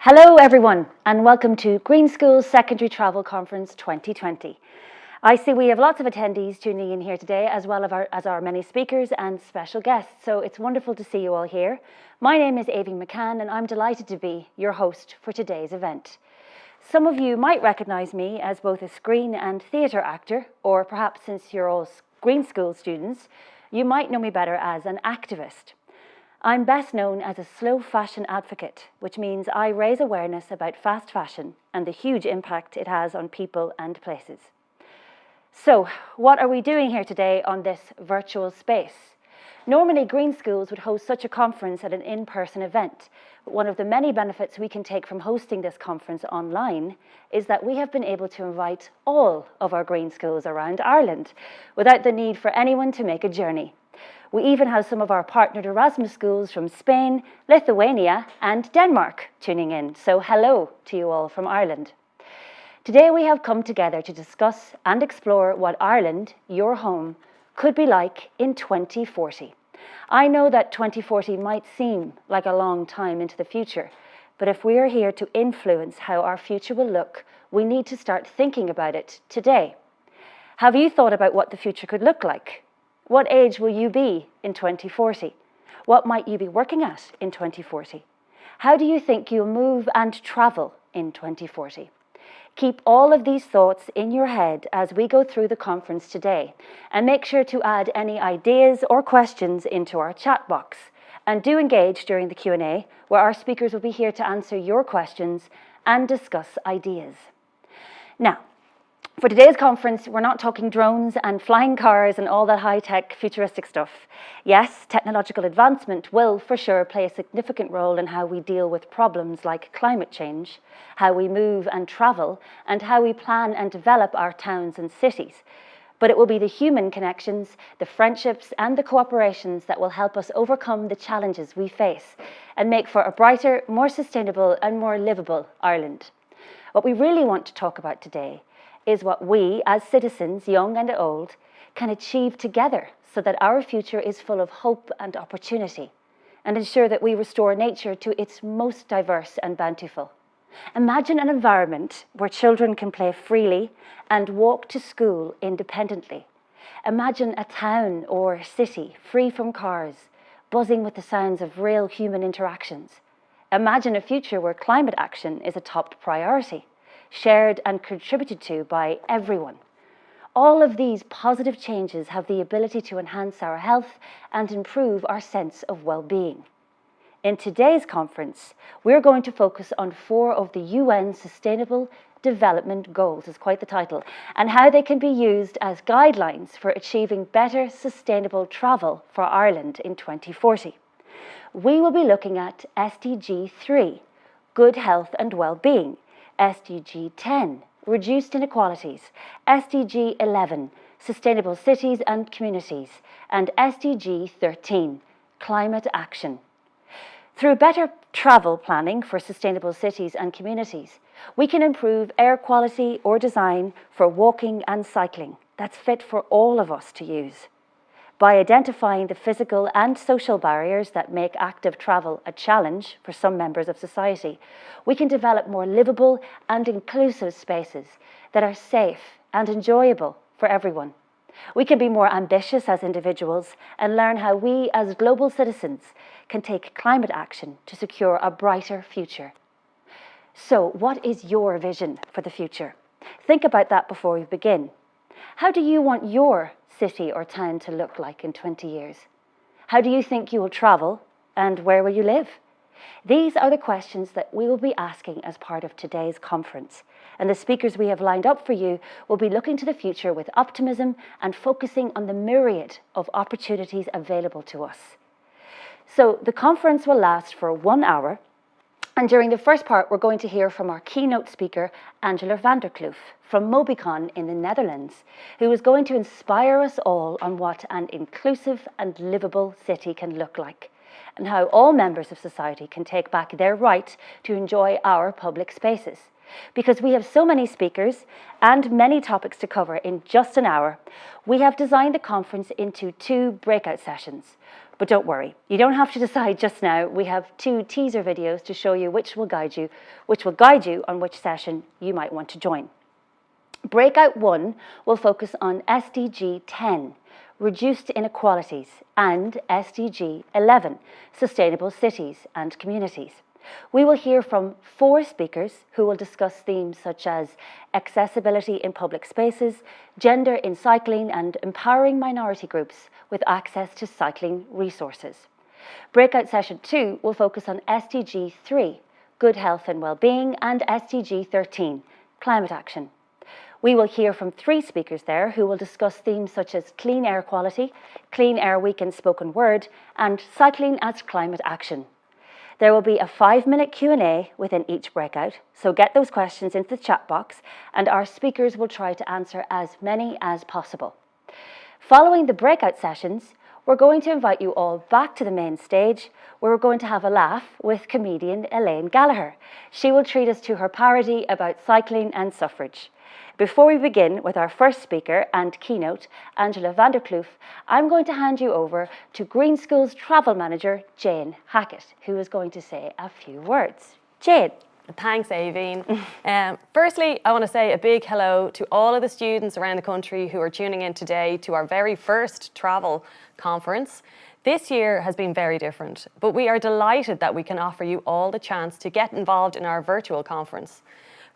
Hello everyone and welcome to Green School's Secondary Travel Conference 2020. I see we have lots of attendees tuning in here today as well as our many speakers and special guests, so it's wonderful to see you all here. My name is Evie Mccann and I'm delighted to be your host for today's event. Some of you might recognise me as both a screen and theatre actor, or perhaps since you're all Green School students, you might know me better as an activist. I'm best known as a slow fashion advocate, which means I raise awareness about fast fashion and the huge impact it has on people and places. So, what are we doing here today on this virtual space? Normally, Green Schools would host such a conference at an in-person event, but one of the many benefits we can take from hosting this conference online is that we have been able to invite all of our Green Schools around Ireland without the need for anyone to make a journey. We even have some of our partnered Erasmus schools from Spain, Lithuania and Denmark tuning in. So hello to you all from Ireland. Today we have come together to discuss and explore what Ireland, your home, could be like in 2040. I know that 2040 might seem like a long time into the future, but if we are here to influence how our future will look, we need to start thinking about it today. Have you thought about what the future could look like? What age will you be in 2040? What might you be working at in 2040? How do you think you'll move and travel in 2040? Keep all of these thoughts in your head as we go through the conference today, and make sure to add any ideas or questions into our chat box. And do engage during the Q&A, where our speakers will be here to answer your questions and discuss ideas. Now, for today's conference, we're not talking drones and flying cars and all that high-tech futuristic stuff. Yes, technological advancement will for sure play a significant role in how we deal with problems like climate change, how we move and travel, and how we plan and develop our towns and cities. But it will be the human connections, the friendships and the cooperations that will help us overcome the challenges we face and make for a brighter, more sustainable and more livable Ireland. What we really want to talk about today is what we, as citizens, young and old, can achieve together so that our future is full of hope and opportunity, and ensure that we restore nature to its most diverse and bountiful. Imagine an environment where children can play freely and walk to school independently. Imagine a town or city free from cars, buzzing with the sounds of real human interactions. Imagine a future where climate action is a top priority, shared and contributed to by everyone. All of these positive changes have the ability to enhance our health and improve our sense of well-being. In today's conference, we're going to focus on 4 of the UN Sustainable Development Goals, is quite the title, and how they can be used as guidelines for achieving better sustainable travel for Ireland in 2040. We will be looking at SDG 3, Good Health and Well-being, SDG 10, Reduced Inequalities, SDG 11, Sustainable Cities and Communities, and SDG 13, Climate Action. Through better travel planning for sustainable cities and communities, we can improve air quality or design for walking and cycling that's fit for all of us to use. By identifying the physical and social barriers that make active travel a challenge for some members of society, we can develop more livable and inclusive spaces that are safe and enjoyable for everyone. We can be more ambitious as individuals and learn how we as global citizens can take climate action to secure a brighter future. So, what is your vision for the future? Think about that before we begin. How do you want your city or town to look like in 20 years? How do you think you will travel, and where will you live? These are the questions that we will be asking as part of today's conference, and the speakers we have lined up for you will be looking to the future with optimism and focusing on the myriad of opportunities available to us. So the conference will last for 1 hour, and during the first part we're going to hear from our keynote speaker, Angela van der Kloof from Mobicon in the Netherlands, who is going to inspire us all on what an inclusive and livable city can look like, and how all members of society can take back their right to enjoy our public spaces. Because we have so many speakers and many topics to cover in just an hour, we have designed the conference into 2 breakout sessions. But don't worry, you don't have to decide just now. We have 2 teaser videos to show you which will guide you on which session you might want to join. Breakout 1 will focus on SDG 10, reduced inequalities, and SDG 11, sustainable cities and communities. We will hear from 4 speakers who will discuss themes such as accessibility in public spaces, gender in cycling, and empowering minority groups with access to cycling resources. Breakout Session 2 will focus on SDG 3, good health and well-being, and SDG 13, climate action. We will hear from 3 speakers there who will discuss themes such as clean air quality, Clean Air Week in spoken word, and cycling as climate action. There will be a 5-minute Q&A within each breakout, so get those questions into the chat box and our speakers will try to answer as many as possible. Following the breakout sessions, we're going to invite you all back to the main stage where we're going to have a laugh with comedian Elaine Gallagher. She will treat us to her parody about cycling and suffrage. Before we begin with our first speaker and keynote, Angela van der Kloof, I'm going to hand you over to Green School's travel manager, Jane Hackett, who is going to say a few words. Jane. Thanks, Evie. Firstly, I want to say a big hello to all of the students around the country who are tuning in today to our very first travel conference. This year has been very different, but we are delighted that we can offer you all the chance to get involved in our virtual conference,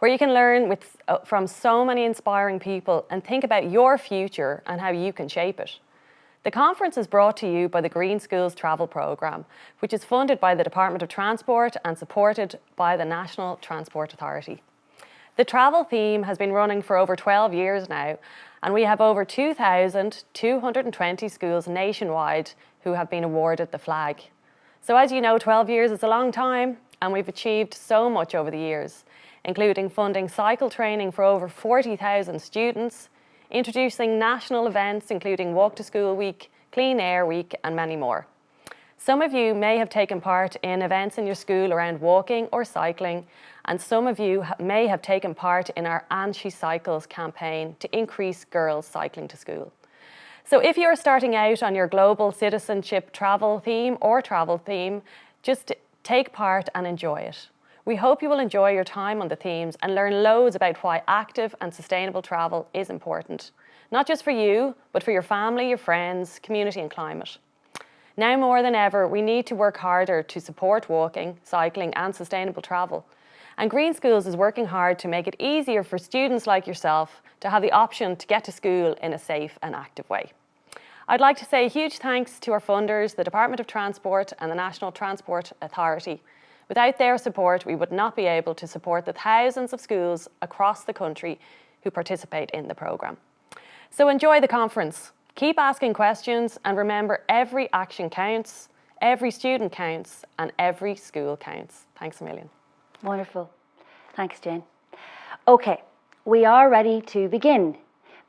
where you can learn from so many inspiring people and think about your future and how you can shape it. The conference is brought to you by the Green Schools Travel Programme, which is funded by the Department of Transport and supported by the National Transport Authority. The travel theme has been running for over 12 years now, and we have over 2,220 schools nationwide who have been awarded the flag. So as you know, 12 years is a long time, and we've achieved so much over the years, including funding cycle training for over 40,000 students, introducing national events including Walk to School Week, Clean Air Week, and many more. Some of you may have taken part in events in your school around walking or cycling, and some of you may have taken part in our And She Cycles campaign to increase girls cycling to school. So if you're starting out on your global citizenship travel theme, just take part and enjoy it. We hope you will enjoy your time on the themes and learn loads about why active and sustainable travel is important, not just for you, but for your family, your friends, community and climate. Now more than ever, we need to work harder to support walking, cycling and sustainable travel. And Green Schools is working hard to make it easier for students like yourself to have the option to get to school in a safe and active way. I'd like to say a huge thanks to our funders, the Department of Transport and the National Transport Authority. Without their support, we would not be able to support the thousands of schools across the country who participate in the programme. So enjoy the conference, keep asking questions, and remember, every action counts, every student counts, and every school counts. Thanks a million. Wonderful. Thanks, Jane. Okay, we are ready to begin.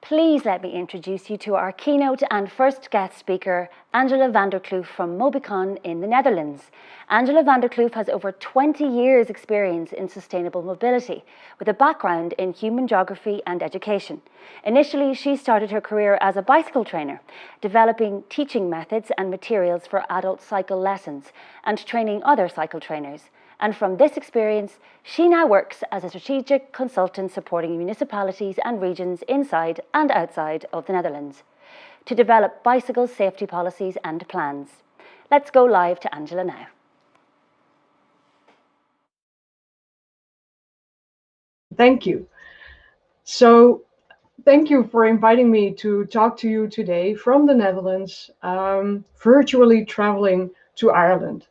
Please let me introduce you to our keynote and first guest speaker, Angela van der Kloof from Mobicon in the Netherlands. Angela van der Kloof has over 20 years experience in sustainable mobility with a background in human geography and education. Initially, she started her career as a bicycle trainer, developing teaching methods and materials for adult cycle lessons and training other cycle trainers. And from this experience, she now works as a strategic consultant supporting municipalities and regions inside and outside of the Netherlands to develop bicycle safety policies and plans. Let's go live to Angela now. Thank you. So, thank you for inviting me to talk to you today from the Netherlands, virtually traveling to Ireland.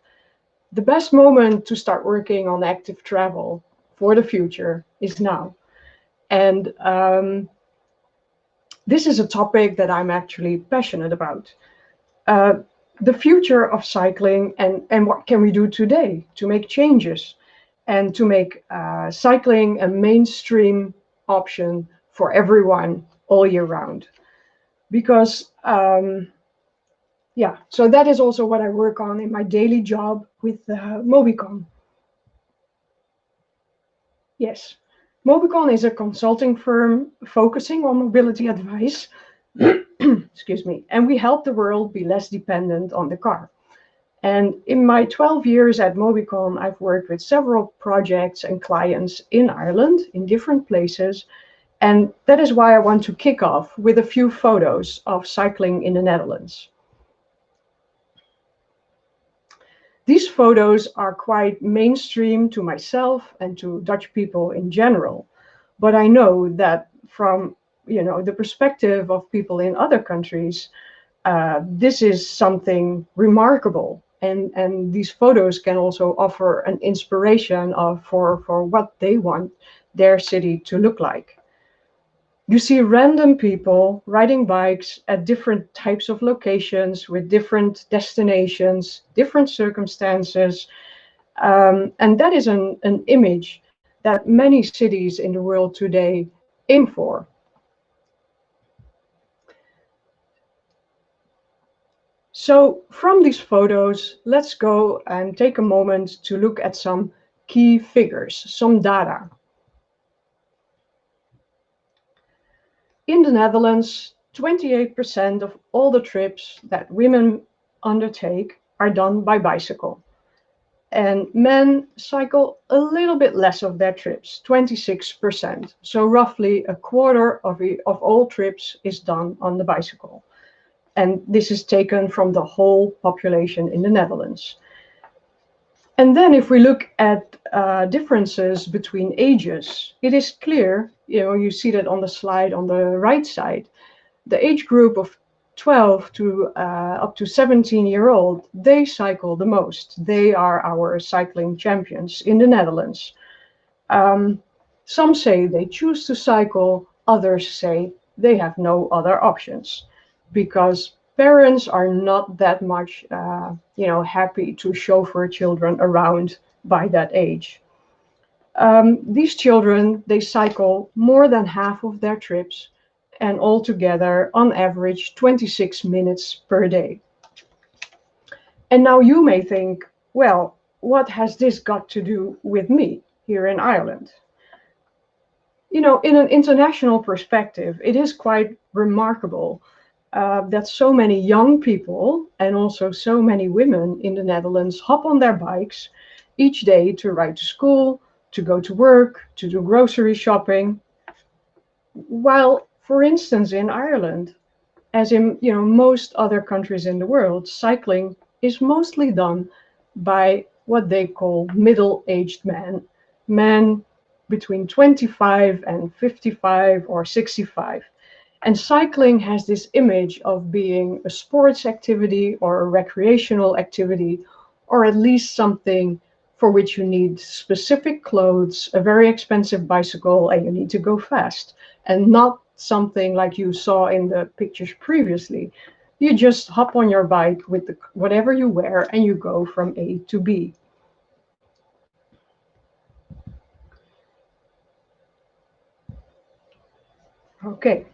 The best moment to start working on active travel for the future is now. And this is a topic that I'm actually passionate about. The future of cycling and what can we do today to make changes and to make cycling a mainstream option for everyone all year round. Because yeah, so that is also what I work on in my daily job with Mobicon. Yes, Mobicon is a consulting firm focusing on mobility advice, excuse me, and we help the world be less dependent on the car. And in my 12 years at Mobicon, I've worked with several projects and clients in Ireland, in different places. And that is why I want to kick off with a few photos of cycling in the Netherlands. These photos are quite mainstream to myself and to Dutch people in general. But I know that from the perspective of people in other countries, this is something remarkable. And these photos can also offer an inspiration for what they want their city to look like. You see random people riding bikes at different types of locations with different destinations, different circumstances. And that is an image that many cities in the world today aim for. So from these photos, let's go and take a moment to look at some key figures, some data. In the Netherlands, 28% of all the trips that women undertake are done by bicycle. And men cycle a little bit less of their trips, 26%. So roughly a quarter of all trips is done on the bicycle. And this is taken from the whole population in the Netherlands. And then if we look at differences between ages, it is clear, you see that on the slide on the right side, the age group of 12 to up to 17-year-old, they cycle the most. They are our cycling champions in the Netherlands. Some say they choose to cycle, others say they have no other options, because parents are not that much happy to chauffeur children around by that age. These children, they cycle more than half of their trips, and altogether, on average, 26 minutes per day. And now you may think, well, what has this got to do with me here in Ireland? In an international perspective, it is quite remarkable that so many young people and also so many women in the Netherlands hop on their bikes each day to ride to school, to go to work, to do grocery shopping. While, for instance, in Ireland, as in most other countries in the world, cycling is mostly done by what they call middle-aged men between 25 and 55 or 65. And cycling has this image of being a sports activity or a recreational activity, or at least something for which you need specific clothes, a very expensive bicycle, and you need to go fast, and not something like you saw in the pictures previously. You just hop on your bike with whatever you wear and you go from A to B. Okay.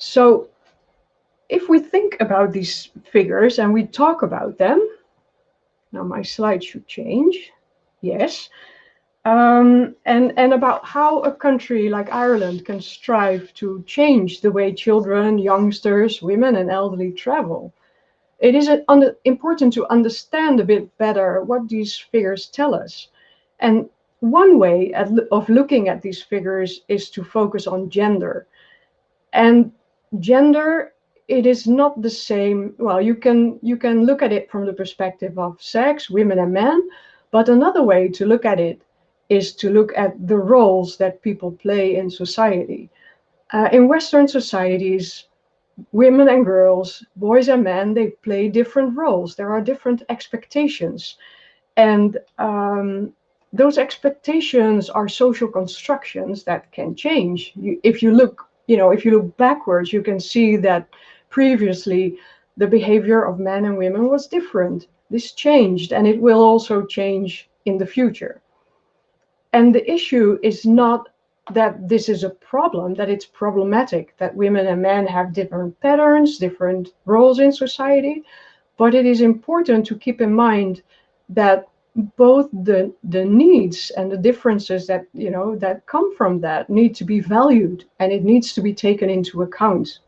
So if we think about these figures and we talk about them, now my slide should change, yes, and about how a country like Ireland can strive to change the way children, youngsters, women and elderly travel, it is important to understand a bit better what these figures tell us. And one way of looking at these figures is to focus on gender. And gender, it is not the same. Well, you can look at it from the perspective of sex, women and men, but another way to look at it is to look at the roles that people play in society. In Western societies, women and girls, boys and men, they play different roles. There are different expectations. And those expectations are social constructions that can change. If you look backwards, you can see that previously the behavior of men and women was different. This changed, and it will also change in the future. And the issue is not that this is a problem, that it's problematic, that women and men have different patterns, different roles in society, but it is important to keep in mind that both the needs and the differences that that come from that need to be valued, and it needs to be taken into account.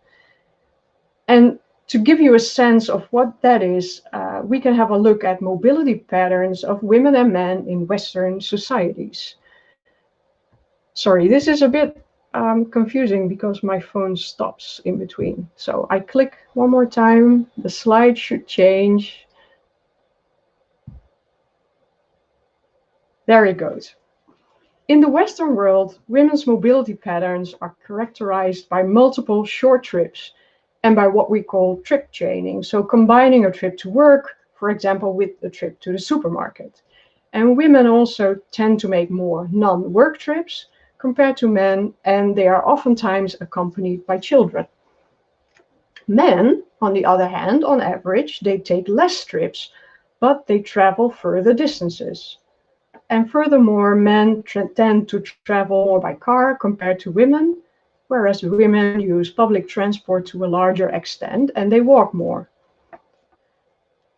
And To give you a sense of what that is, we can have a look at mobility patterns of women and men in Western societies. Sorry, this is a bit confusing because my phone stops in between. So I click one more time, the slide should change. There it goes. In the Western world, women's mobility patterns are characterized by multiple short trips and by what we call trip chaining. So combining a trip to work, for example, with a trip to the supermarket. And women also tend to make more non-work trips compared to men, and they are oftentimes accompanied by children. Men, on the other hand, on average, they take less trips, but they travel further distances. And furthermore, men tend to travel more by car compared to women, whereas women use public transport to a larger extent and they walk more.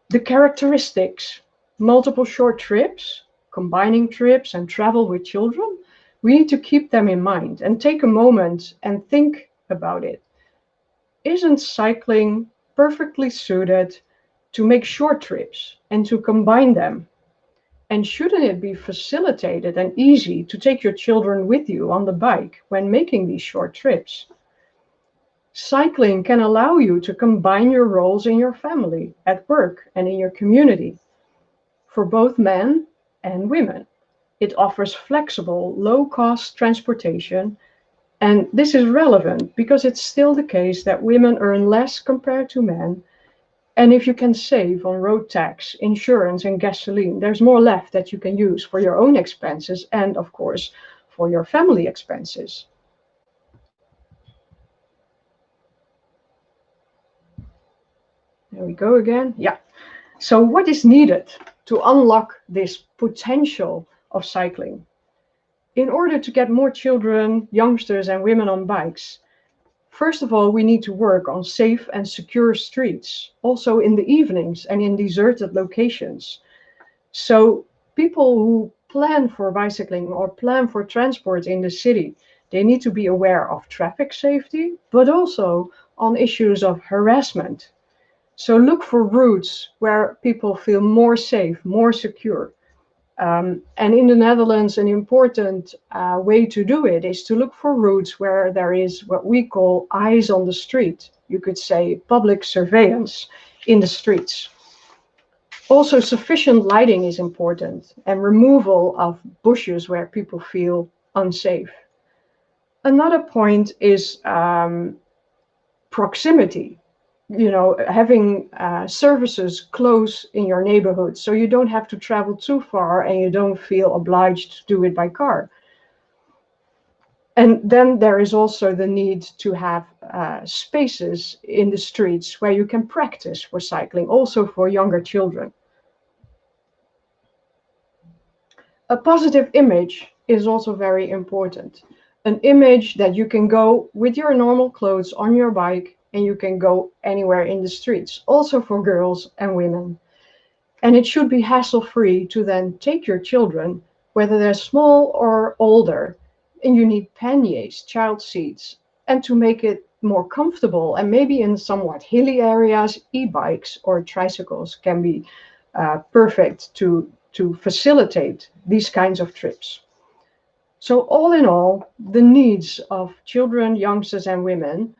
The characteristics, multiple short trips, combining trips and travel with children, we need to keep them in mind and take a moment and think about it. Isn't cycling perfectly suited to make short trips and to combine them? And shouldn't it be facilitated and easy to take your children with you on the bike when making these short trips? Cycling can allow you to combine your roles in your family, at work, and in your community. For both men and women, it offers flexible, low-cost transportation. And this is relevant because it's still the case that women earn less compared to men. And if you can save on road tax, insurance, and gasoline, there's more left that you can use for your own expenses and, of course, for your family expenses. There we go again. Yeah. So what is needed to unlock this potential of cycling? In order to get more children, youngsters, and women on bikes, first of all, we need to work on safe and secure streets, also in the evenings and in deserted locations. So people who plan for bicycling or plan for transport in the city, they need to be aware of traffic safety, but also on issues of harassment. So look for routes where people feel more safe, more secure. And in the Netherlands, an important way to do it is to look for routes where there is what we call eyes on the street. You could say public surveillance in the streets. Also, sufficient lighting is important and removal of bushes where people feel unsafe. Another point is proximity. You know, having services close in your neighborhood so you don't have to travel too far and you don't feel obliged to do it by car. And then there is also the need to have spaces in the streets where you can practice for cycling, also for younger children. A positive image is also very important. An image that you can go with your normal clothes on your bike and you can go anywhere in the streets, also for girls and women. And it should be hassle-free to then take your children, whether they're small or older, and you need panniers, child seats, and to make it more comfortable, and maybe in somewhat hilly areas, e-bikes or tricycles can be perfect to facilitate these kinds of trips. So all in all, the needs of children, youngsters, and women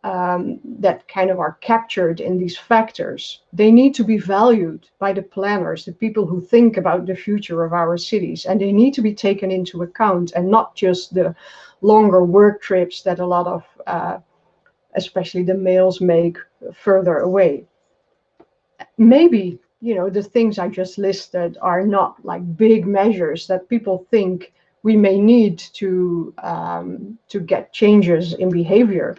that kind of are captured in these factors, they need to be valued by the planners, the people who think about the future of our cities, and they need to be taken into account and not just the longer work trips that a lot of, especially the males, make further away. Maybe, you know, the things I just listed are not like big measures that people think we may need to get changes in behavior.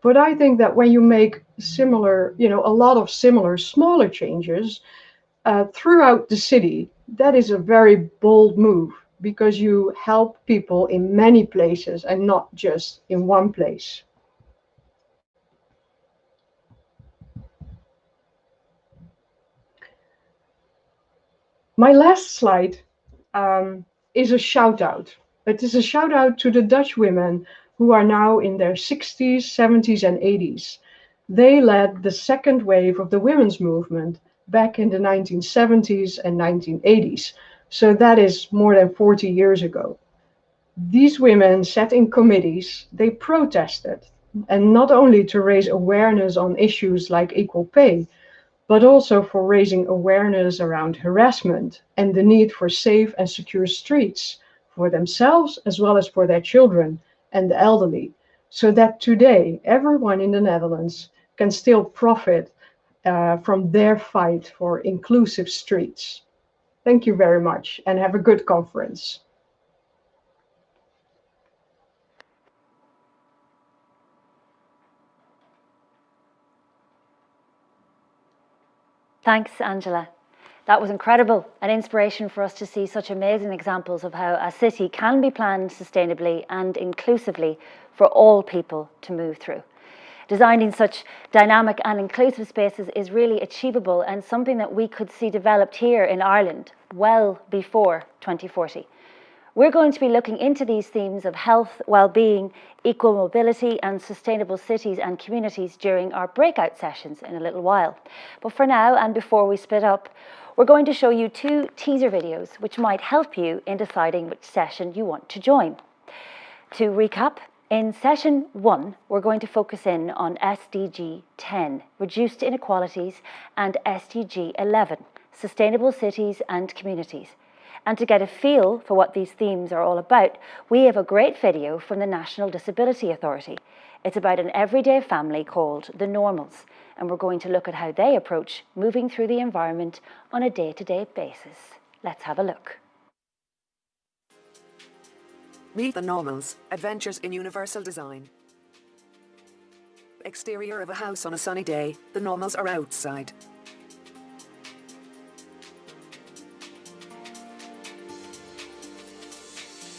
But I think that when you make similar, you know, a lot of similar smaller changes throughout the city, that is a very bold move because you help people in many places and not just in one place. My last slide is a shout out. It is a shout out to the Dutch women who are now in their 60s, 70s, and 80s. They led the second wave of the women's movement back in the 1970s and 1980s. So that is more than 40 years ago. These women sat in committees, they protested, and not only to raise awareness on issues like equal pay, but also for raising awareness around harassment and the need for safe and secure streets for themselves as well as for their children and the elderly, so that today everyone in the Netherlands can still profit from their fight for inclusive streets. Thank you very much and have a good conference. Thanks, Angela. That was incredible, an inspiration for us to see such amazing examples of how a city can be planned sustainably and inclusively for all people to move through. Designing such dynamic and inclusive spaces is really achievable and something that we could see developed here in Ireland well before 2040. We're going to be looking into these themes of health, well-being, equal mobility and sustainable cities and communities during our breakout sessions in a little while. But for now, and before we split up, we're going to show you 2 teaser videos which might help you in deciding which session you want to join. To recap, in session 1, we're going to focus in on SDG 10, Reduced Inequalities, and SDG 11, Sustainable Cities and Communities. And to get a feel for what these themes are all about, we have a great video from the National Disability Authority. It's about an everyday family called the Normals, and we're going to look at how they approach moving through the environment on a day-to-day basis. Let's have a look. Meet the Normals, Adventures in Universal Design. Exterior of a house on a sunny day, the Normals are outside.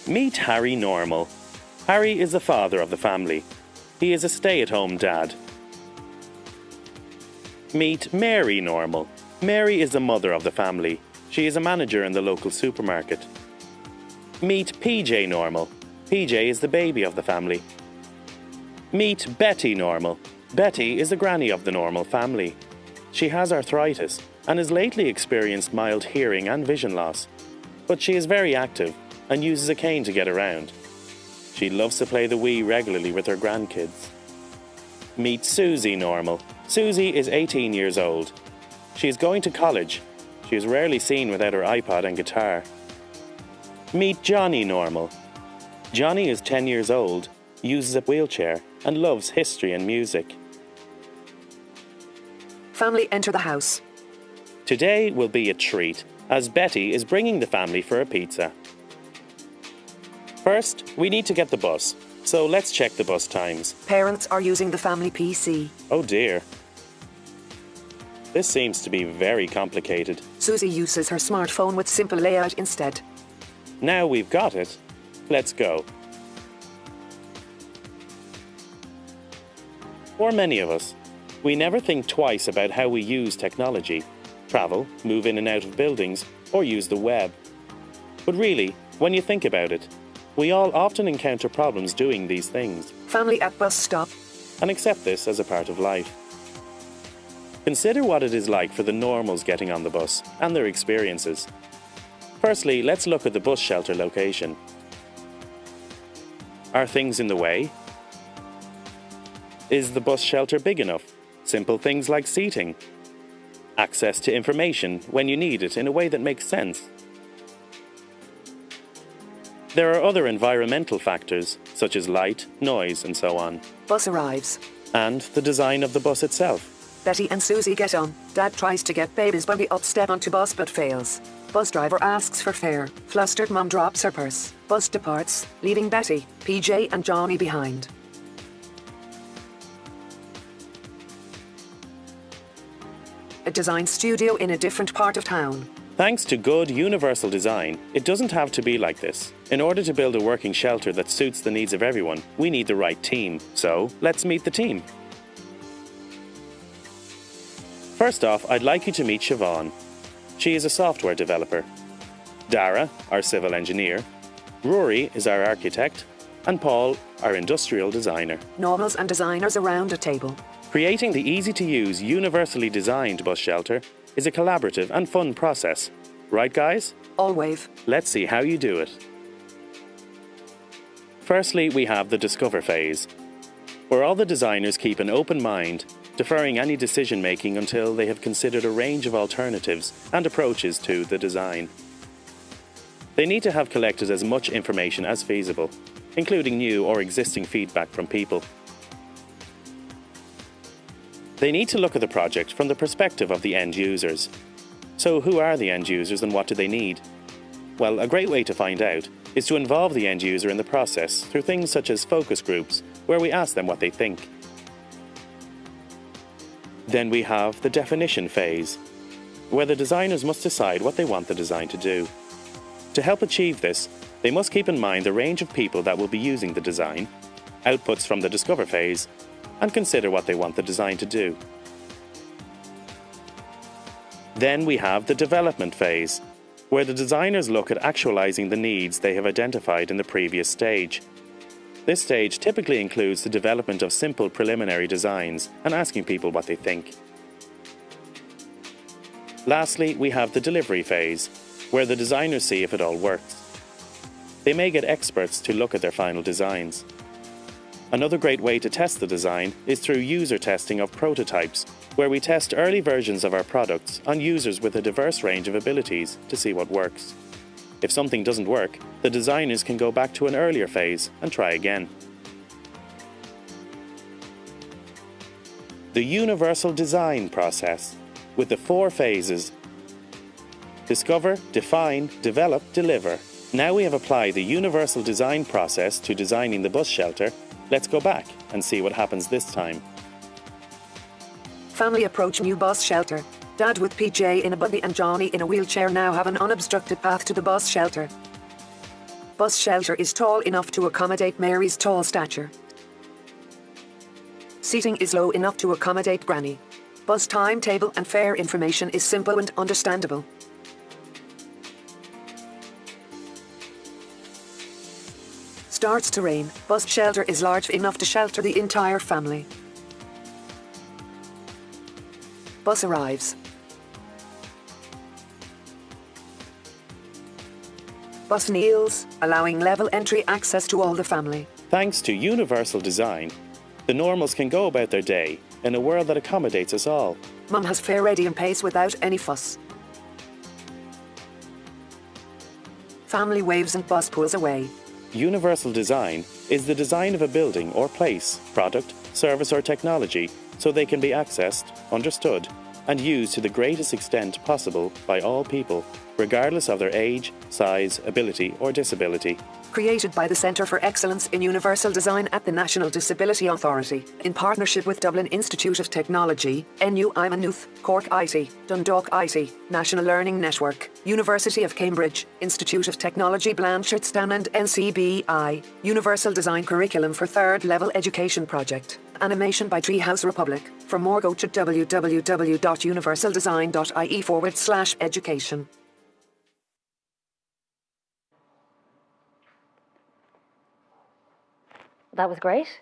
Meet Harry Normal. Harry is the father of the family. He is a stay-at-home dad. Meet Mary Normal. Mary is the mother of the family. She is a manager in the local supermarket. Meet PJ Normal. PJ is the baby of the family. Meet Betty Normal. Betty is the granny of the Normal family. She has arthritis and has lately experienced mild hearing and vision loss, but she is very active and uses a cane to get around. She loves to play the Wii regularly with her grandkids. Meet Susie Normal. Susie is 18 years old. She is going to college. She is rarely seen without her iPod and guitar. Meet Johnny Normal. Johnny is 10 years old, uses a wheelchair, and loves history and music. Family enter the house. Today will be a treat, as Betty is bringing the family for a pizza. First, we need to get the bus, so let's check the bus times. Parents are using the family PC. Oh dear. This seems to be very complicated. Susie uses her smartphone with simple layout instead. Now we've got it, let's go. For many of us, we never think twice about how we use technology, travel, move in and out of buildings, or use the web. But really, when you think about it, we all often encounter problems doing these things. Family at bus stop. And accept this as a part of life. Consider what it is like for the Normals getting on the bus and their experiences. Firstly, let's look at the bus shelter location. Are things in the way? Is the bus shelter big enough? Simple things like seating. Access to information when you need it in a way that makes sense. There are other environmental factors, such as light, noise, and so on. Bus arrives. And the design of the bus itself. Betty and Susie get on. Dad tries to get baby's buggy up step onto bus but fails. Bus driver asks for fare. Flustered mum drops her purse. Bus departs, leaving Betty, PJ and Johnny behind. A design studio in a different part of town. Thanks to good universal design, it doesn't have to be like this. In order to build a working shelter that suits the needs of everyone, we need the right team. So, let's meet the team. First off, I'd like you to meet Siobhan. She is a software developer. Dara, our civil engineer. Rory is our architect. And Paul, our industrial designer. Normals and designers around a table. Creating the easy-to-use, universally designed bus shelter is a collaborative and fun process. Right, guys? Always. Let's see how you do it. Firstly, we have the discover phase, where all the designers keep an open mind, deferring any decision-making until they have considered a range of alternatives and approaches to the design. They need to have collected as much information as feasible, including new or existing feedback from people. They need to look at the project from the perspective of the end users. So who are the end users and what do they need? Well, a great way to find out is to involve the end user in the process through things such as focus groups, where we ask them what they think. Then we have the definition phase, where the designers must decide what they want the design to do. To help achieve this, they must keep in mind the range of people that will be using the design, outputs from the discover phase, and consider what they want the design to do. Then we have the development phase, where the designers look at actualizing the needs they have identified in the previous stage. This stage typically includes the development of simple preliminary designs and asking people what they think. Lastly, we have the delivery phase, where the designers see if it all works. They may get experts to look at their final designs. Another great way to test the design is through user testing of prototypes, where we test early versions of our products on users with a diverse range of abilities to see what works. If something doesn't work, the designers can go back to an earlier phase and try again. The universal design process, with the 4 phases: discover, define, develop, deliver. Now we have applied the universal design process to designing the bus shelter. Let's go back and see what happens this time. Family approach new bus shelter. Dad with PJ in a buggy and Johnny in a wheelchair now have an unobstructed path to the bus shelter. Bus shelter is tall enough to accommodate Mary's tall stature. Seating is low enough to accommodate Granny. Bus timetable and fare information is simple and understandable. Starts to rain. Bus shelter is large enough to shelter the entire family. Bus arrives. Bus kneels, allowing level entry access to all the family. Thanks to universal design, the normals can go about their day in a world that accommodates us all. Mum has fare ready and pays without any fuss. Family waves and bus pulls away. Universal design is the design of a building or place, product, service or technology so they can be accessed, understood, and used to the greatest extent possible by all people, regardless of their age, size, ability or disability. Created by the Centre for Excellence in Universal Design at the National Disability Authority, in partnership with Dublin Institute of Technology, NU Maynooth, Cork IT, Dundalk IT, National Learning Network, University of Cambridge, Institute of Technology Blanchardstown and NCBI, Universal Design Curriculum for Third Level Education Project. Animation by Treehouse Republic. For more, go to www.universaldesign.ie/education. That was great.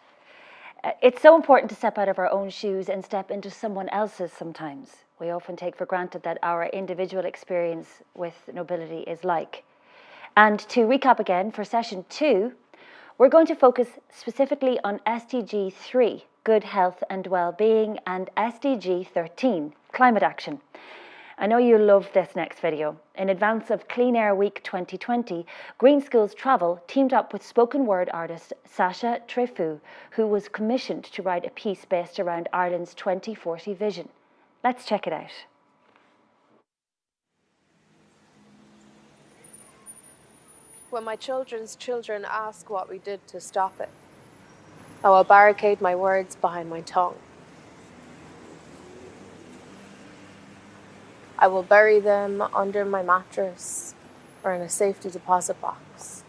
It's so important to step out of our own shoes and step into someone else's sometimes. We often take for granted that our individual experience with nobility is like. And to recap again, for session 2, we're going to focus specifically on SDG 3, good health and well-being, and SDG 13, climate action. I know you'll love this next video. In advance of Clean Air Week 2020, Green Schools Travel teamed up with spoken word artist Sacha Trefou, who was commissioned to write a piece based around Ireland's 2040 vision. Let's check it out. When my children's children ask what we did to stop it, I will barricade my words behind my tongue. I will bury them under my mattress or in a safety deposit box.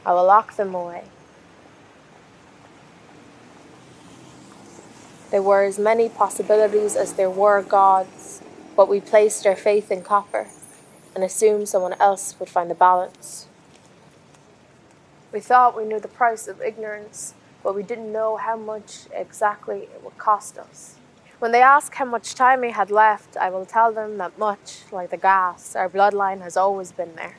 I will lock them away. There were as many possibilities as there were gods, but we placed our faith in copper and assumed someone else would find the balance. We thought we knew the price of ignorance, but we didn't know how much exactly it would cost us. When they ask how much time we had left, I will tell them that much like the gas, our bloodline has always been there.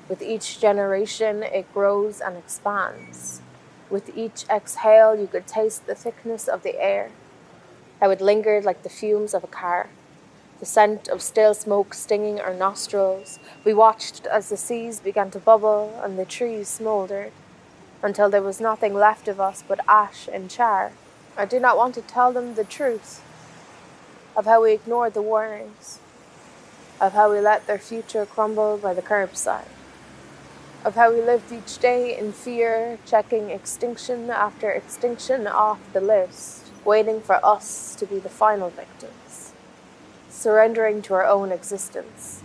With each generation, it grows and expands. With each exhale, you could taste the thickness of the air, how it lingered like the fumes of a car, the scent of stale smoke stinging our nostrils. We watched as the seas began to bubble and the trees smoldered, until there was nothing left of us but ash and char. I did not want to tell them the truth of how we ignored the warnings, of how we let their future crumble by the curbside, of how we lived each day in fear, checking extinction after extinction off the list, waiting for us to be the final victims, surrendering to our own existence.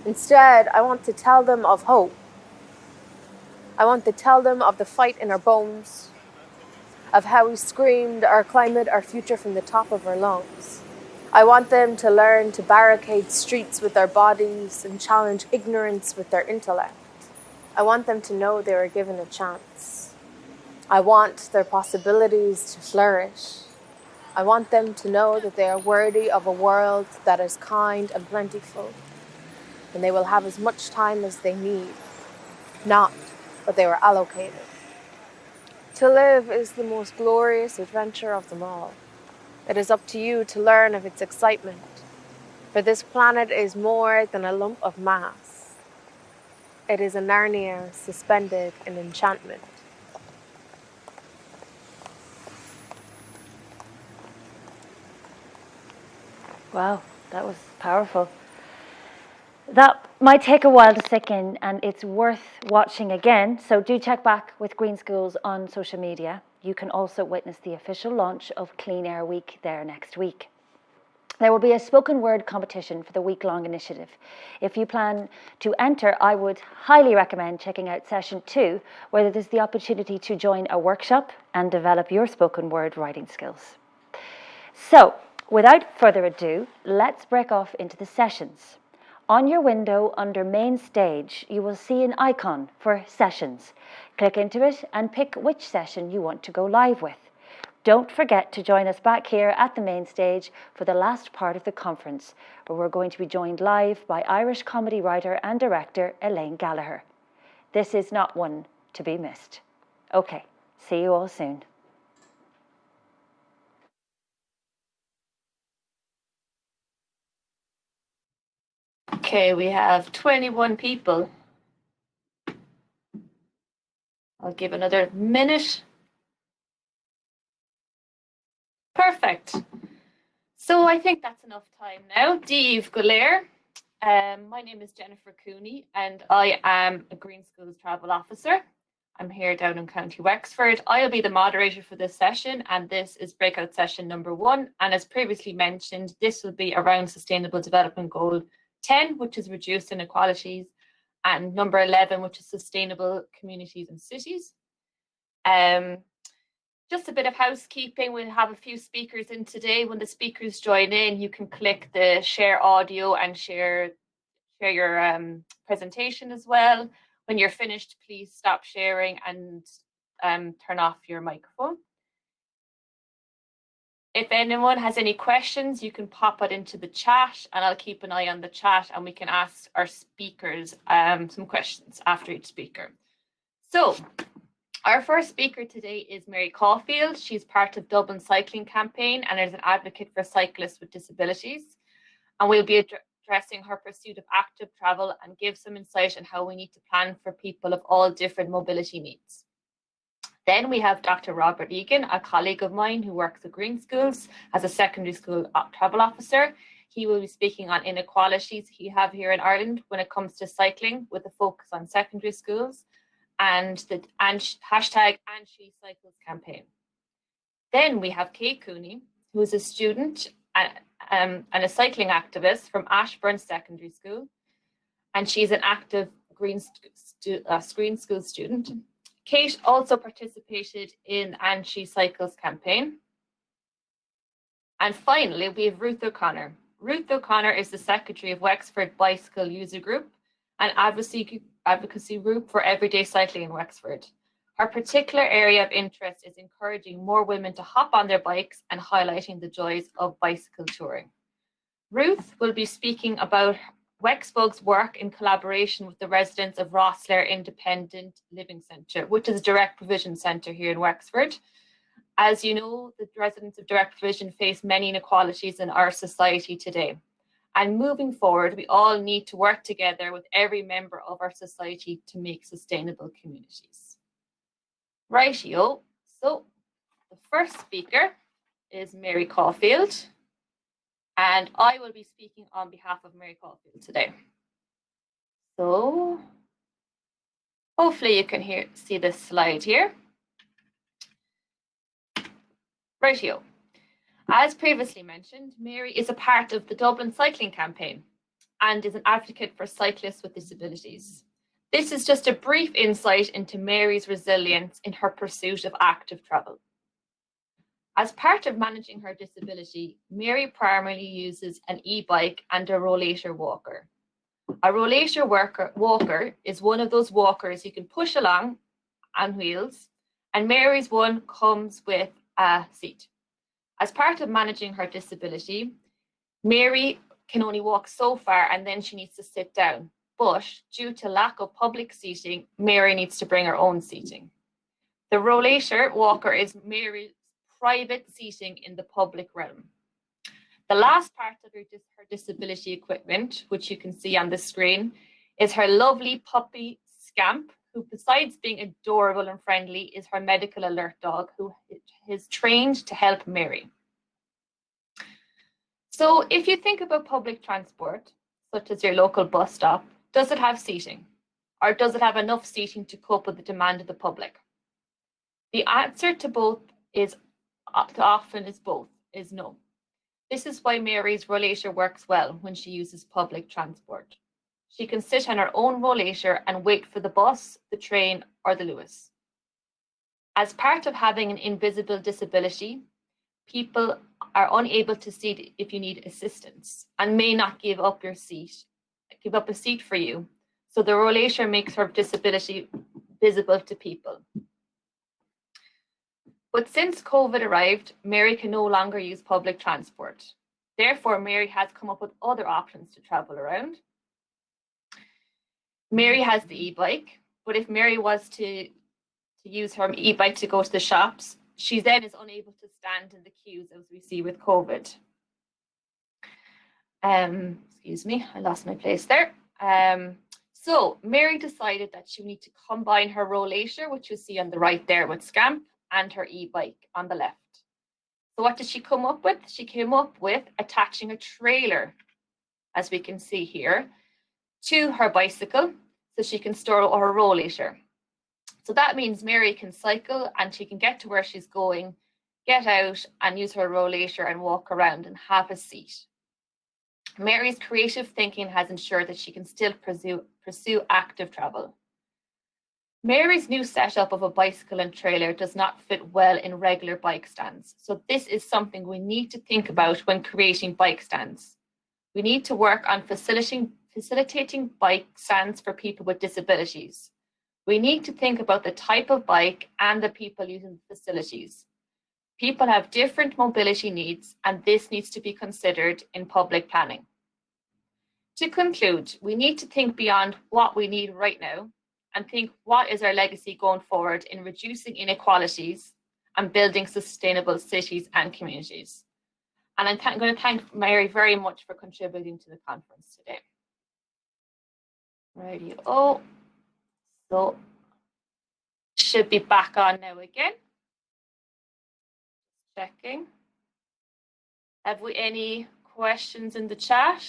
Instead, I want to tell them of hope. I want to tell them of the fight in our bones, of how we screamed our climate, our future from the top of our lungs. I want them to learn to barricade streets with their bodies and challenge ignorance with their intellect. I want them to know they were given a chance. I want their possibilities to flourish. I want them to know that they are worthy of a world that is kind and plentiful, and they will have as much time as they need, not what they were allocated. To live is the most glorious adventure of them all. It is up to you to learn of its excitement, for this planet is more than a lump of mass. It is a Narnia suspended in enchantment. Wow, that was powerful. That might take a while to sink in, and it's worth watching again. So do check back with Green Schools on social media. You can also witness the official launch of Clean Air Week there next week. There will be a spoken word competition for the week-long initiative. If you plan to enter, I would highly recommend checking out Session 2, where there's the opportunity to join a workshop and develop your spoken word writing skills. So, without further ado, let's break off into the sessions. On your window under Main Stage, you will see an icon for Sessions. Click into it and pick which session you want to go live with. Don't forget to join us back here at the Main Stage for the last part of the conference, where we're going to be joined live by Irish comedy writer and director Elaine Gallagher. This is not one to be missed. Okay, see you all soon. Okay, we have 21 people. I'll give another minute. Perfect. So I think that's enough time now. Dave Gallagher. My name is Jennifer Cooney, and I am a Green Schools Travel Officer. I'm here down in County Wexford. I'll be the moderator for this session, and this is Breakout Session number 1. And as previously mentioned, this will be around Sustainable Development Goal 10, which is reduced inequalities, and number 11, which is Sustainable Communities and Cities. Just a bit of housekeeping. We'll have a few speakers in today. When the speakers join in, you can click the share audio and share your presentation as well. When you're finished, please stop sharing and turn off your microphone. If anyone has any questions, you can pop it into the chat, and I'll keep an eye on the chat, and we can ask our speakers some questions after each speaker. So our first speaker today is Mary Caulfield. She's part of Dublin Cycling Campaign and is an advocate for cyclists with disabilities. And we'll be addressing her pursuit of active travel and give some insight on how we need to plan for people of all different mobility needs. Then we have Dr. Robert Egan, a colleague of mine who works at Green Schools as a secondary school travel officer. He will be speaking on inequalities we have here in Ireland when it comes to cycling, with a focus on secondary schools and the hashtag #AndSheCycles campaign. Then we have Kate Cooney, who is a student and a cycling activist from Ashburn Secondary School, and she's an active Green School student. Kate also participated in the #AndSheCycles campaign. And finally, we have Ruth O'Connor. Ruth O'Connor is the secretary of Wexford Bicycle User Group, an advocacy group for everyday cycling in Wexford. Our particular area of interest is encouraging more women to hop on their bikes and highlighting the joys of bicycle touring. Ruth will be speaking about Wexford's work in collaboration with the residents of Rosslare Independent Living Centre, which is a direct provision centre here in Wexford. As you know, the residents of direct provision face many inequalities in our society today. And moving forward, we all need to work together with every member of our society to make sustainable communities. Rightio, so the first speaker is Mary Caulfield, and I will be speaking on behalf of Mary Caulfield today. So hopefully you can see this slide here. Rightio. As previously mentioned, Mary is a part of the Dublin Cycling Campaign and is an advocate for cyclists with disabilities. This is just a brief insight into Mary's resilience in her pursuit of active travel. As part of managing her disability, Mary primarily uses an e-bike and a rollator walker. A rollator walker is one of those walkers you can push along on wheels, and Mary's one comes with a seat. As part of managing her disability, Mary can only walk so far and then she needs to sit down. But due to lack of public seating, Mary needs to bring her own seating. The rollator walker is Mary's private seating in the public realm. The last part of her disability equipment, which you can see on the screen, is her lovely puppy Scamp, who besides being adorable and friendly, is her medical alert dog, who is trained to help Mary. So if you think about public transport, such as your local bus stop, does it have seating? Or does it have enough seating to cope with the demand of the public? The answer to both is no. This is why Mary's rollator works well when she uses public transport. She can sit on her own rollator and wait for the bus, the train, or the Lewis. As part of having an invisible disability, people are unable to see if you need assistance and may not give up a seat for you. So the rollator makes her disability visible to people. But since COVID arrived, Mary can no longer use public transport. Therefore, Mary has come up with other options to travel around. Mary has the e-bike, but if Mary was to use her e-bike to go to the shops, she then is unable to stand in the queues as we see with COVID. Excuse me, I lost my place there. So Mary decided that she would need to combine her rollator, which you see on the right there with Scamp, and her e-bike on the left. So what did she come up with? She came up with attaching a trailer, as we can see here, to her bicycle so she can store her rollator. So that means Mary can cycle and she can get to where she's going, get out and use her rollator and walk around and have a seat. Mary's creative thinking has ensured that she can still pursue active travel. Mary's new setup of a bicycle and trailer does not fit well in regular bike stands. So this is something we need to think about when creating bike stands. We need to work on facilitating bike stands for people with disabilities. We need to think about the type of bike and the people using the facilities. People have different mobility needs, and this needs to be considered in public planning. To conclude, we need to think beyond what we need right now and think what is our legacy going forward in reducing inequalities and building sustainable cities and communities. And I'm going to thank Mary very much for contributing to the conference today. Righty-o. So, should be back on now again. Checking. Have we any questions in the chat?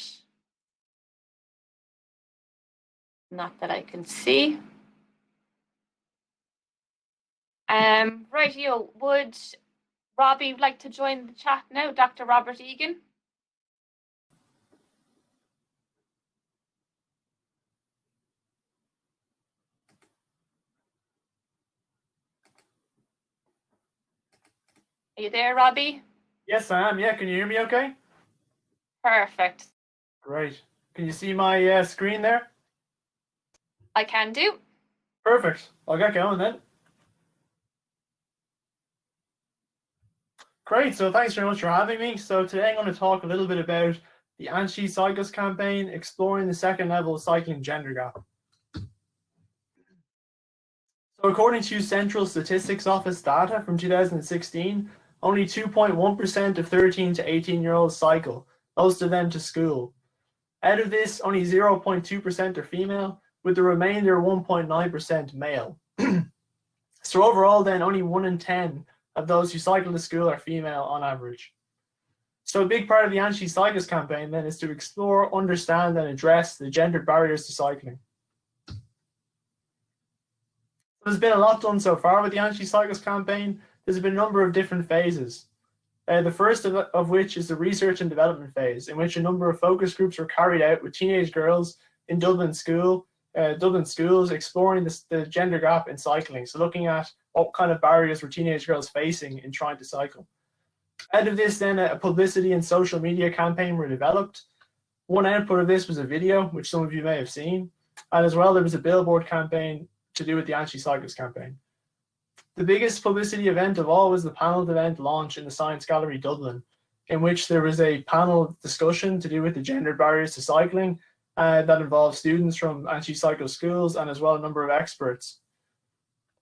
Not that I can see. Rightio, would Robbie like to join the chat now, Dr. Robert Egan? Are you there, Robbie? Yes, I am. Yeah, can you hear me okay? Perfect. Great. Can you see my screen there? I can do. Perfect. I'll get going then. Great, so thanks very much for having me. So today I'm going to talk a little bit about the Anti-Cyclist campaign, exploring the second level of cycling gender gap. So according to Central Statistics Office data from 2016, only 2.1% of 13 to 18-year-olds cycle, most of them to school. Out of this, only 0.2% are female, with the remainder 1.9% male. So overall then, only 1 in 10 of those who cycle to school are female on average. So a big part of the Anti-Cyclist campaign then is to explore, understand and address the gendered barriers to cycling. There's been a lot done so far with the Anti-Cyclist campaign. There's been a number of different phases. The first of which is the research and development phase, in which a number of focus groups were carried out with teenage girls in Dublin schools, exploring the gender gap in cycling. So looking at what kind of barriers were teenage girls facing in trying to cycle. Out of this then, a publicity and social media campaign were developed. One output of this was a video, which some of you may have seen. And as well, there was a billboard campaign to do with the Anti-Cyclist campaign. The biggest publicity event of all was the panel event launch in the Science Gallery Dublin, in which there was a panel discussion to do with the gender barriers to cycling that involved students from anti-cycle schools and as well a number of experts.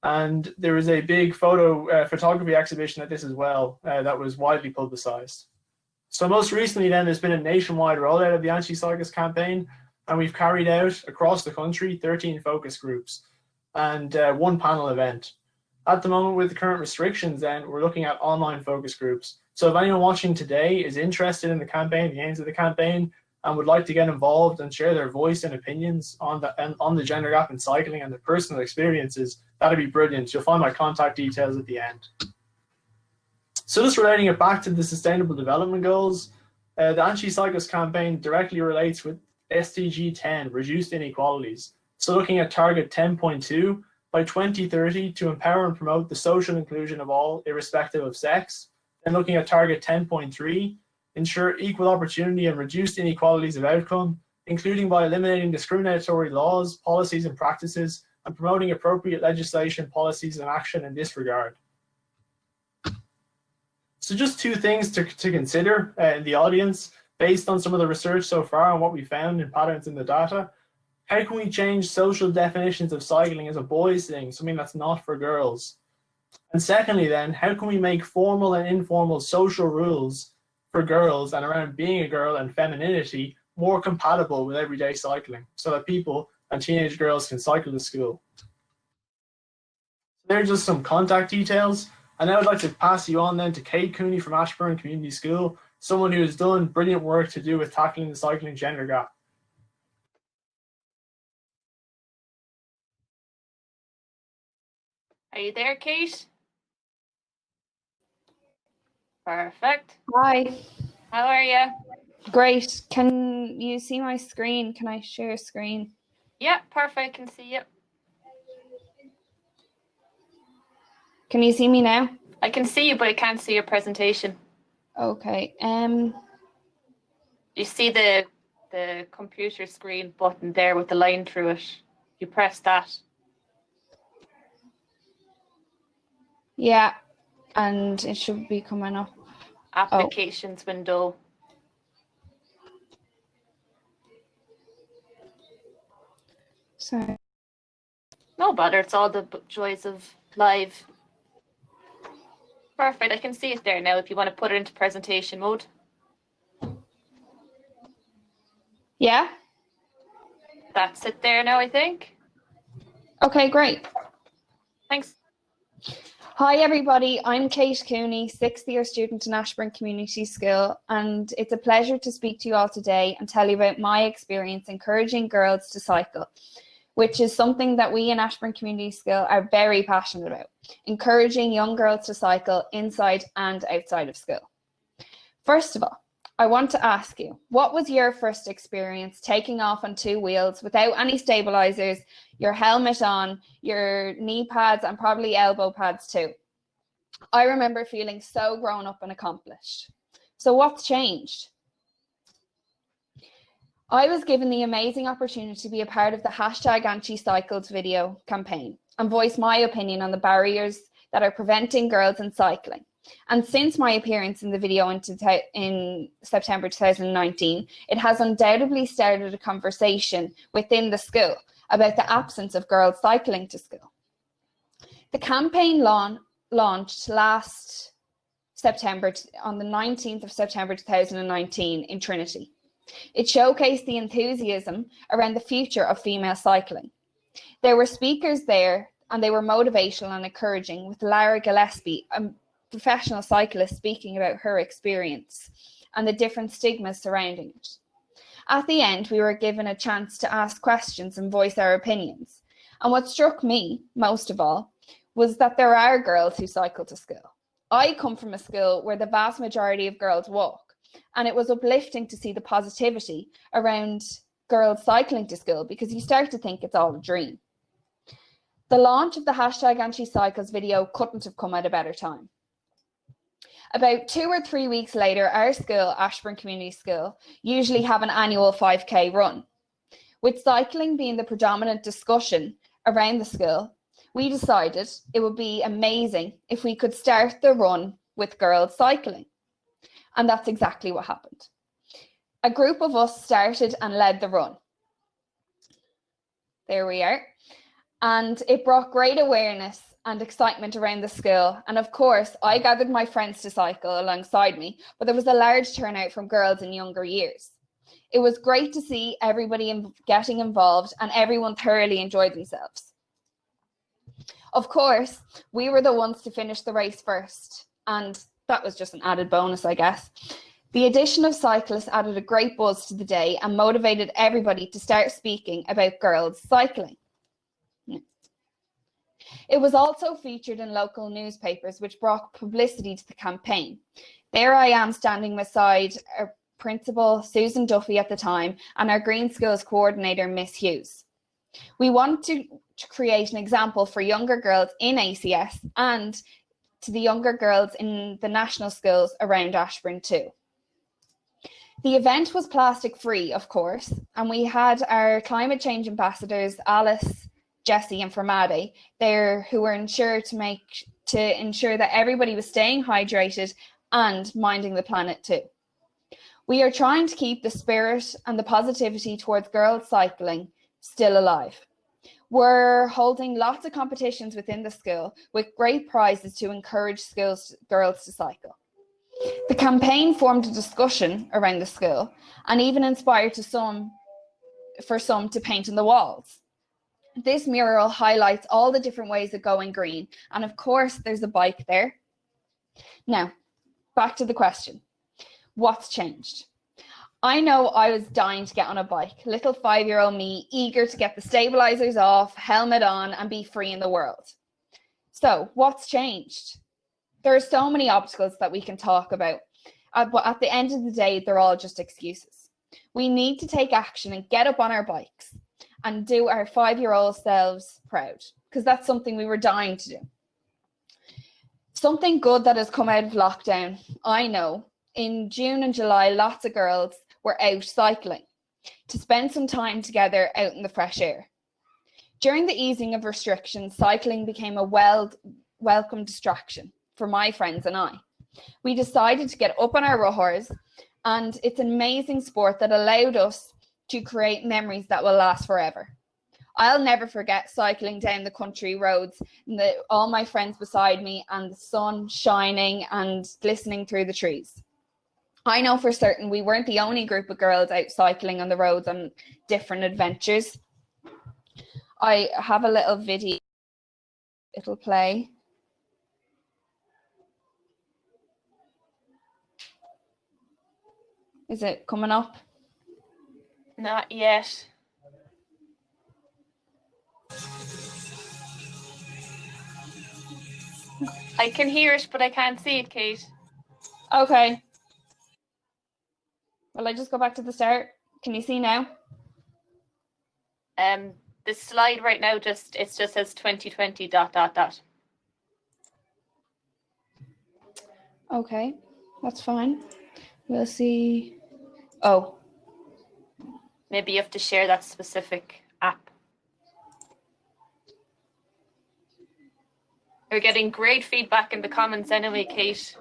And there was a big photography exhibition at this as well that was widely publicized. So most recently then, there's been a nationwide rollout of the Anti-Cyclist campaign, and we've carried out across the country 13 focus groups and one panel event. At the moment, with the current restrictions then, we're looking at online focus groups. So if anyone watching today is interested in the campaign, the aims of the campaign, and would like to get involved and share their voice and opinions on the gender gap in cycling and their personal experiences, that'd be brilliant. You'll find my contact details at the end. So just relating it back to the Sustainable Development Goals, the Anti-Cyclist campaign directly relates with SDG 10, reduced inequalities. So looking at target 10.2, by 2030 to empower and promote the social inclusion of all, irrespective of sex. And looking at target 10.3, ensure equal opportunity and reduced inequalities of outcome, including by eliminating discriminatory laws, policies and practices, and promoting appropriate legislation, policies and action in this regard. So just two things to consider in the audience, based on some of the research so far and what we found in patterns in the data. How can we change social definitions of cycling as a boys thing, something that's not for girls? And secondly then, how can we make formal and informal social rules for girls and around being a girl and femininity more compatible with everyday cycling so that people and teenage girls can cycle to school? So there's just some contact details. And now I'd like to pass you on then to Kate Cooney from Ashburn Community School, someone who has done brilliant work to do with tackling the cycling gender gap. Are you there, Kate? Perfect. Hi. How are you? Great. Can you see my screen? Can I share screen? Yeah, perfect. I can see you. Can you see me now? I can see you, but I can't see your presentation. Okay. You see the computer screen button there with the line through it. You press that. Yeah, and it should be coming up. Applications window. Sorry. No bother, it's all the joys of live. Perfect, I can see it there now if you want to put it into presentation mode. Yeah? That's it there now, I think. Okay, great. Thanks. Hi everybody, I'm Kate Cooney, 6th year student in Ashburn Community School, and it's a pleasure to speak to you all today and tell you about my experience encouraging girls to cycle, which is something that we in Ashburn Community School are very passionate about, encouraging young girls to cycle inside and outside of school. First of all, I want to ask you, what was your first experience taking off on 2 wheels without any stabilizers, your helmet on, your knee pads and probably elbow pads too? I remember feeling so grown up and accomplished. So what's changed? I was given the amazing opportunity to be a part of the #AntiCycles video campaign and voice my opinion on the barriers that are preventing girls in cycling. And since my appearance in the video in September 2019, it has undoubtedly started a conversation within the school about the absence of girls cycling to school. The campaign launched last September, on the 19th of September 2019 in Trinity. It showcased the enthusiasm around the future of female cycling. There were speakers there, and they were motivational and encouraging, with Lara Gillespie, a professional cyclist, speaking about her experience and the different stigmas surrounding it. At the end, we were given a chance to ask questions and voice our opinions. And what struck me most of all was that there are girls who cycle to school. I come from a school where the vast majority of girls walk, and it was uplifting to see the positivity around girls cycling to school, because you start to think it's all a dream. The launch of the #AntiCycles video couldn't have come at a better time. About 2 or 3 weeks later, our school, Ashburn Community School, usually have an annual 5K run. With cycling being the predominant discussion around the school, we decided it would be amazing if we could start the run with girls cycling. And that's exactly what happened. A group of us started and led the run. There we are. And it brought great awareness and excitement around the school. And of course, I gathered my friends to cycle alongside me, but there was a large turnout from girls in younger years. It was great to see everybody getting involved, and everyone thoroughly enjoyed themselves. Of course, we were the ones to finish the race first, and that was just an added bonus, I guess. The addition of cyclists added a great buzz to the day and motivated everybody to start speaking about girls cycling. It was also featured in local newspapers, which brought publicity to the campaign. There I am standing beside our principal, Susan Duffy at the time, and our Green Schools coordinator, Miss Hughes. We want to create an example for younger girls in ACS and to the younger girls in the national schools around Ashburn too. The event was plastic free, of course, and we had our climate change ambassadors, Alice, Jessie and Fermade, there, who were ensure that everybody was staying hydrated and minding the planet too. We are trying to keep the spirit and the positivity towards girls cycling still alive. We're holding lots of competitions within the school with great prizes to encourage girls to cycle. The campaign formed a discussion around the school and even inspired some to paint on the walls. This mural highlights all the different ways of going green, and of course there's a bike there. Now, back to the question. What's changed? I know I was dying to get on a bike, little 5-year-old me, eager to get the stabilizers off, helmet on, and be free in the world. So, what's changed? There are so many obstacles that we can talk about, but at the end of the day, they're all just excuses. We need to take action and get up on our bikes and do our 5-year-old selves proud, because that's something we were dying to do. Something good that has come out of lockdown, I know. In June and July, lots of girls were out cycling to spend some time together out in the fresh air. During the easing of restrictions, cycling became a welcome distraction for my friends and I. We decided to get up on our runners, and it's an amazing sport that allowed us to create memories that will last forever. I'll never forget cycling down the country roads, and all my friends beside me, and the sun shining and glistening through the trees. I know for certain we weren't the only group of girls out cycling on the roads on different adventures. I have a little video. It'll play. Is it coming up? Not yet. I can hear it, but I can't see it, Kate. Okay. Will I just go back to the start? Can you see now? The slide right now it just says 2020 ... Okay, that's fine. We'll see. Oh. Maybe you have to share that specific app. We're getting great feedback in the comments anyway, Kate.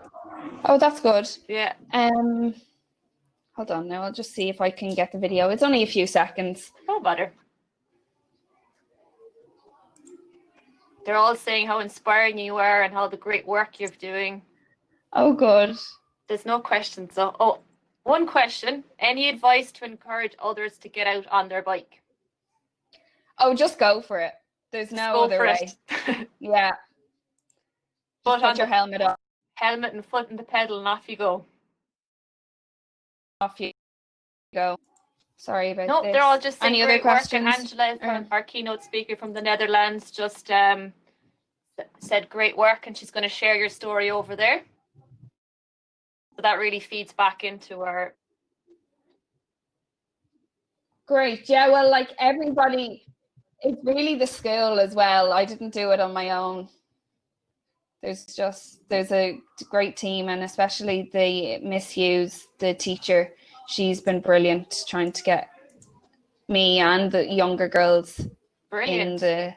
Oh, that's good. Yeah. Hold on now, I'll just see if I can get the video. It's only a few seconds. No bother. They're all saying how inspiring you are and how the great work you're doing. Oh, good. There's no questions. So, oh, one question. Any advice to encourage others to get out on their bike? Oh, just go for it. There's no other way. Yeah. Just put your helmet on. Helmet and foot in the pedal and off you go. Off you go. Sorry about this. No, they're all just saying any other questions? Angela, from our keynote speaker from the Netherlands, just said great work, and she's going to share your story over there. So that really feeds back into our... Great. Yeah, well, like everybody, it's really the school as well. I didn't do it on my own. There's a great team, and especially the Miss Hughes, the teacher. She's been brilliant trying to get me and the younger girls in the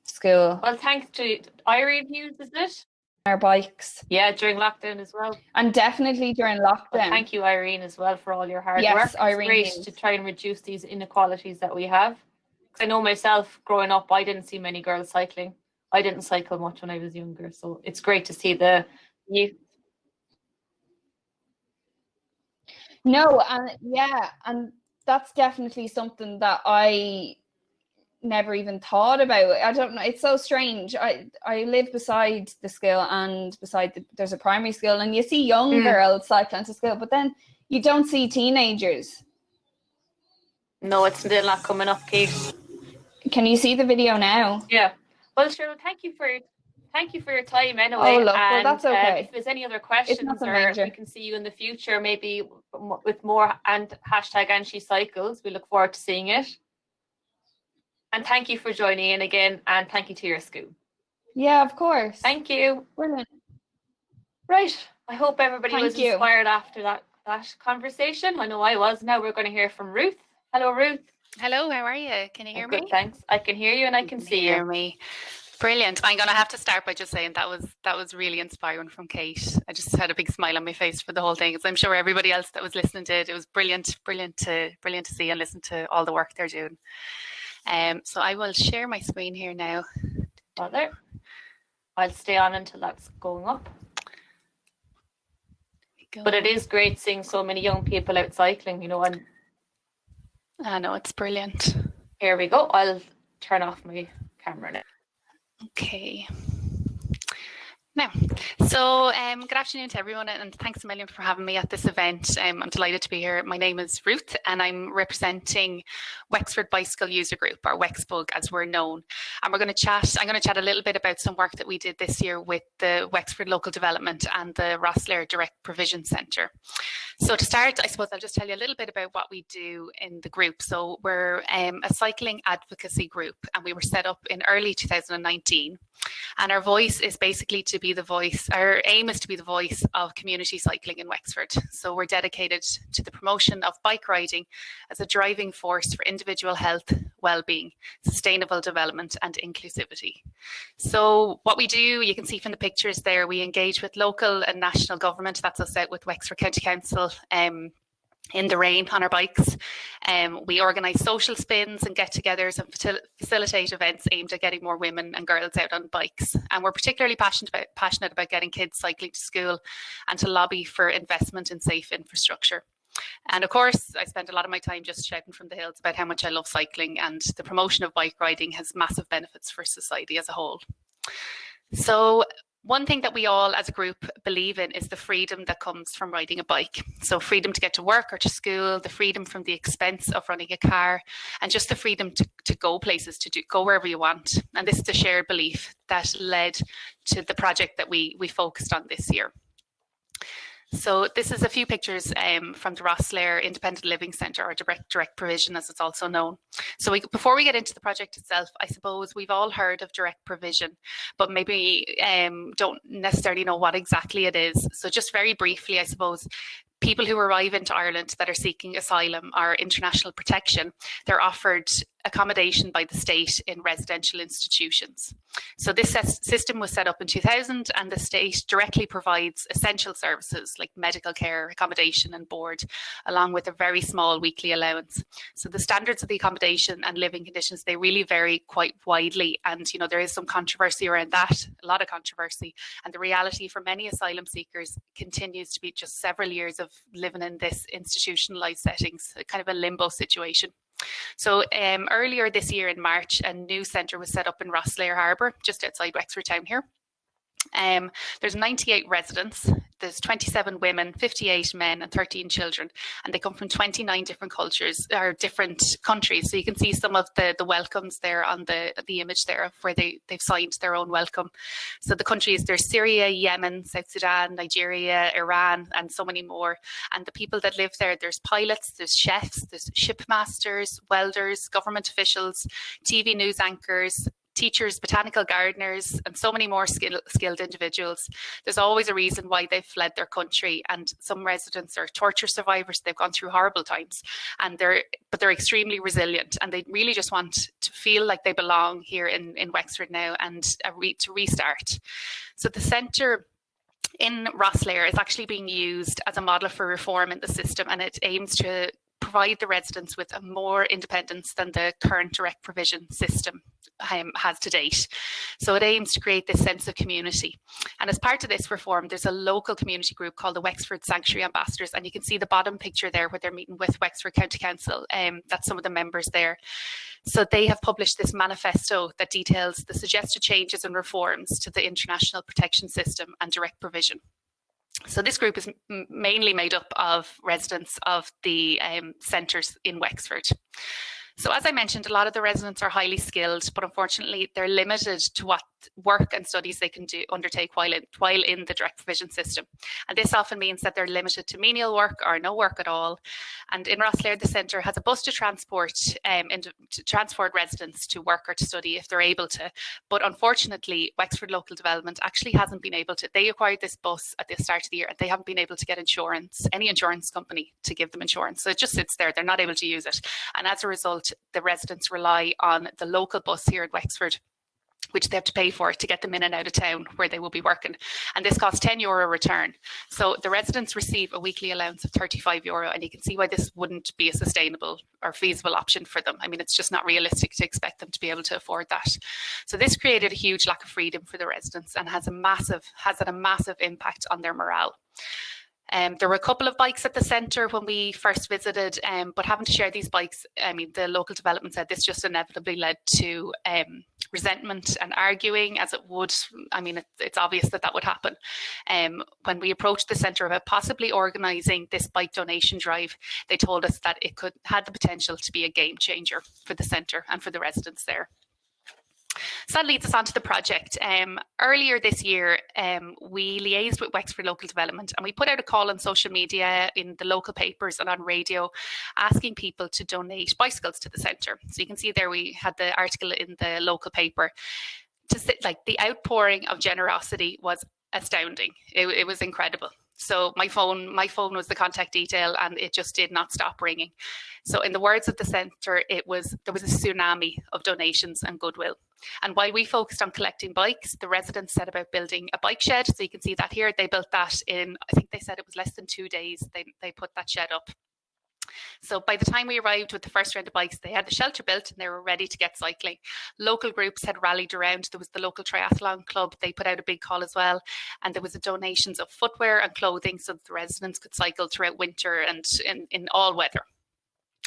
school. Well, thanks to Irene Hughes, is it? Our bikes. Yeah, during lockdown as well. And definitely during lockdown. Well, thank you, Irene, as well, for all your hard work. Yes, Irene. It's great to try and reduce these inequalities that we have. I know myself, growing up, I didn't see many girls cycling. I didn't cycle much when I was younger, so it's great to see the youth. No, and that's definitely something that I never even thought about. I don't know, it's so strange. I live beside the school, and there's a primary school, and you see young girls cycling to school, but then you don't see teenagers. No, it's still not coming up, Kate. Can you see the video now? Yeah. Well, Cheryl, thank you for your time anyway. Oh, look, and, well, that's okay. If there's any other questions, or if we can see you in the future, maybe with more and hashtag Angie Cycles, we look forward to seeing it. And thank you for joining in again, and thank you to your school. Yeah, of course. Thank you. Brilliant. Right. I hope everybody was inspired after that conversation. I know I was. Now we're going to hear from Ruth. Hello, Ruth. Hello, how are you? Can you hear me? Good, thanks. I can hear you and I can see you. Hear me. Brilliant. I'm going to have to start by just saying that was really inspiring from Kate. I just had a big smile on my face for the whole thing, as I'm sure everybody else that was listening did. It was brilliant to see and listen to all the work they're doing. So I will share my screen here now. Bother. I'll stay on until that's going up. But it is great seeing so many young people out cycling, and I know, it's brilliant. Here we go. I'll turn off my camera now. Okay. Now, so good afternoon to everyone, and thanks a million for having me at this event. I'm delighted to be here. My name is Ruth, and I'm representing Wexford Bicycle User Group, or Wexbug as we're known. And I'm going to chat a little bit about some work that we did this year with the Wexford Local Development and the Rosslare Direct Provision Centre. So to start, I suppose I'll just tell you a little bit about what we do in the group. So we're a cycling advocacy group, and we were set up in early 2019. And our voice is basically to be the voice, our aim is to be the voice of community cycling in Wexford. So we're dedicated to the promotion of bike riding as a driving force for individual health, well-being, sustainable development and inclusivity. So what we do, you can see from the pictures there, we engage with local and national government. That's us out with Wexford County Council in the rain on our bikes. We organise social spins and get-togethers and facilitate events aimed at getting more women and girls out on bikes. And we're particularly passionate about getting kids cycling to school and to lobby for investment in safe infrastructure. And of course, I spend a lot of my time just shouting from the hills about how much I love cycling, and the promotion of bike riding has massive benefits for society as a whole. So one thing that we all as a group believe in is the freedom that comes from riding a bike. So freedom to get to work or to school, the freedom from the expense of running a car, and just the freedom to go places, go wherever you want. And this is a shared belief that led to the project that we focused on this year. So this is a few pictures from the Rosslare Independent Living Centre, or direct provision as it's also known. So before we get into the project itself, I suppose we've all heard of direct provision, but maybe don't necessarily know what exactly it is. So just very briefly, I suppose, people who arrive into Ireland that are seeking asylum or international protection, they're offered accommodation by the state in residential institutions. So this system was set up in 2000, and the state directly provides essential services like medical care, accommodation and board, along with a very small weekly allowance. So the standards of the accommodation and living conditions, they really vary quite widely, and there is some controversy around that, a lot of controversy, and the reality for many asylum seekers continues to be just several years of living in this institutionalized settings, kind of a limbo situation. So earlier this year in March, a new centre was set up in Rosslare Harbour, just outside Wexford town here. There's 98 residents, there's 27 women, 58 men and 13 children, and they come from 29 different cultures or different countries. So you can see some of the welcomes there on the image there of where they've signed their own welcome. So the countries, there's Syria, Yemen, South Sudan, Nigeria, Iran, and so many more. And the people that live there, there's pilots, there's chefs, there's shipmasters, welders, government officials, TV news anchors, teachers, botanical gardeners, and so many more skilled individuals. There's always a reason why they've fled their country, and some residents are torture survivors. They've gone through horrible times, but they're extremely resilient, and they really just want to feel like they belong here in Wexford now and to restart. So the centre in Rosslare is actually being used as a model for reform in the system, and it aims to provide the residents with a more independence than the current direct provision system has to date. So it aims to create this sense of community. And as part of this reform, there's a local community group called the Wexford Sanctuary Ambassadors, and you can see the bottom picture there where they're meeting with Wexford County Council. That's some of the members there. So they have published this manifesto that details the suggested changes and reforms to the international protection system and direct provision. So this group is mainly made up of residents of the centres in Wexford. So as I mentioned, a lot of the residents are highly skilled, but unfortunately they're limited to what work and studies they can undertake while in the direct provision system. And this often means that they're limited to menial work or no work at all. And in Rosslare, the centre has a bus to transport residents to work or to study if they're able to. But unfortunately, Wexford Local Development actually hasn't been able to. They acquired this bus at the start of the year, and they haven't been able to get any insurance company to give them insurance. So it just sits there. They're not able to use it. And as a result, the residents rely on the local bus here in Wexford, which they have to pay for to get them in and out of town where they will be working. And this costs €10 return. So the residents receive a weekly allowance of €35, and you can see why this wouldn't be a sustainable or feasible option for them. I mean, it's just not realistic to expect them to be able to afford that. So this created a huge lack of freedom for the residents and has had a massive impact on their morale. There were a couple of bikes at the centre when we first visited, but having to share these bikes, I mean, the local development said this just inevitably led to resentment and arguing, as it would. I mean, it's obvious that would happen. When we approached the centre about possibly organising this bike donation drive, they told us that it had the potential to be a game changer for the centre and for the residents there. So that leads us on to the project. Earlier this year, we liaised with Wexford Local Development, and we put out a call on social media, in the local papers and on radio, asking people to donate bicycles to the centre. So you can see there we had the article in the local paper. The outpouring of generosity was astounding. It was incredible. So my phone was the contact detail, and it just did not stop ringing. So in the words of the centre, there was a tsunami of donations and goodwill. And while we focused on collecting bikes, the residents set about building a bike shed. So you can see that here. They built that in, I think they said it was less than 2 days. They put that shed up. So by the time we arrived with the first round of bikes, they had the shelter built and they were ready to get cycling. Local groups had rallied around. There was the local triathlon club. They put out a big call as well. And there was donations of footwear and clothing so that the residents could cycle throughout winter and in all weather.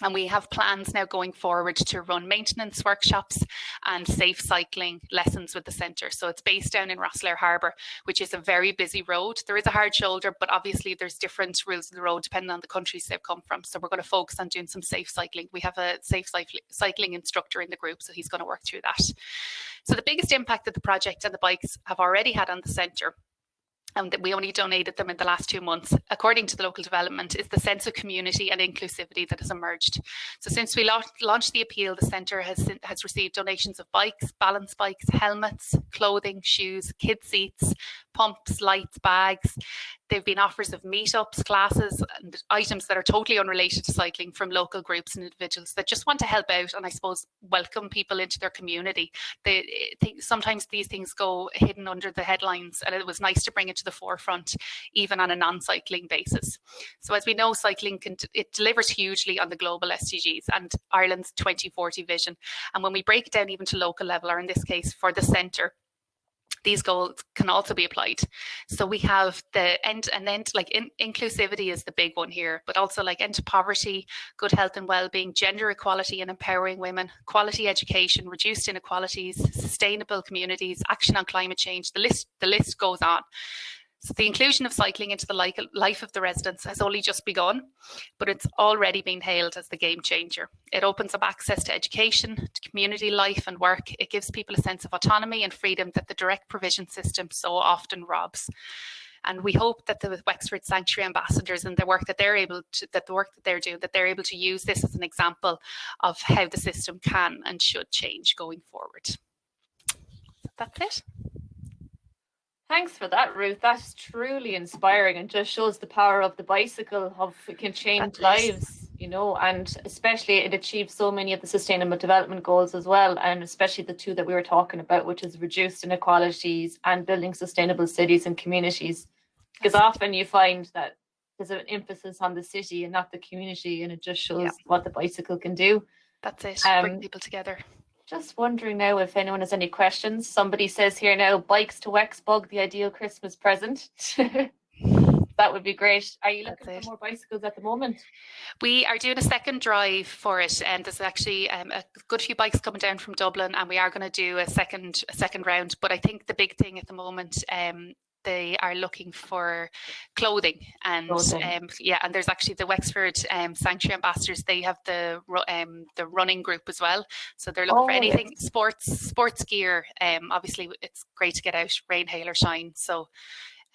And we have plans now going forward to run maintenance workshops and safe cycling lessons with the centre. So it's based down in Rosslare Harbour, which is a very busy road. There is a hard shoulder, but obviously there's different rules of the road depending on the countries they've come from. So we're going to focus on doing some safe cycling. We have a safe cycling instructor in the group, so he's going to work through that. So the biggest impact that the project and the bikes have already had on the centre, and that we only donated them in the last 2 months, according to the local development, is the sense of community and inclusivity that has emerged. So since we launched the appeal, the centre has received donations of bikes, balance bikes, helmets, clothing, shoes, kid seats, pumps, lights, bags. They've been offers of meetups, classes, and items that are totally unrelated to cycling from local groups and individuals that just want to help out and I suppose welcome people into their community. They think sometimes these things go hidden under the headlines, and it was nice to bring it to the forefront, even on a non-cycling basis. So as we know, cycling it delivers hugely on the global SDGs and Ireland's 2040 vision. And when we break it down even to local level, or in this case for the centre, these goals can also be applied. So we have the inclusivity is the big one here, but also like end to poverty, good health and well-being, gender equality and empowering women, quality education, reduced inequalities, sustainable communities, action on climate change. The list goes on. So the inclusion of cycling into the life of the residents has only just begun, but it's already been hailed as the game changer. It opens up access to education, to community life and work. It gives people a sense of autonomy and freedom that the direct provision system so often robs. And we hope that the Wexford Sanctuary ambassadors and the work that they're able to use this as an example of how the system can and should change going forward. That's it. Thanks for that, Ruth. That's truly inspiring and just shows the power of the bicycle, how it can change lives, you know, and especially it achieves so many of the Sustainable Development Goals as well, and especially the two that we were talking about, which is reduced inequalities and building sustainable cities and communities. Because often you find that there's an emphasis on the city and not the community, and it just shows what the bicycle can do. That's it, bring people together. Just wondering now if anyone has any questions. Somebody says here now, bikes to Wexbug, the ideal Christmas present. That would be great. Are you looking for more bicycles at the moment? We are doing a second drive for it, and there's actually a good few bikes coming down from Dublin, and we are going to do a second round. But I think the big thing at the moment, they are looking for clothing, and and there's actually the Wexford Sanctuary ambassadors. They have the running group as well, so they're looking for anything sports gear. Obviously, it's great to get out, rain, hail, or shine. So,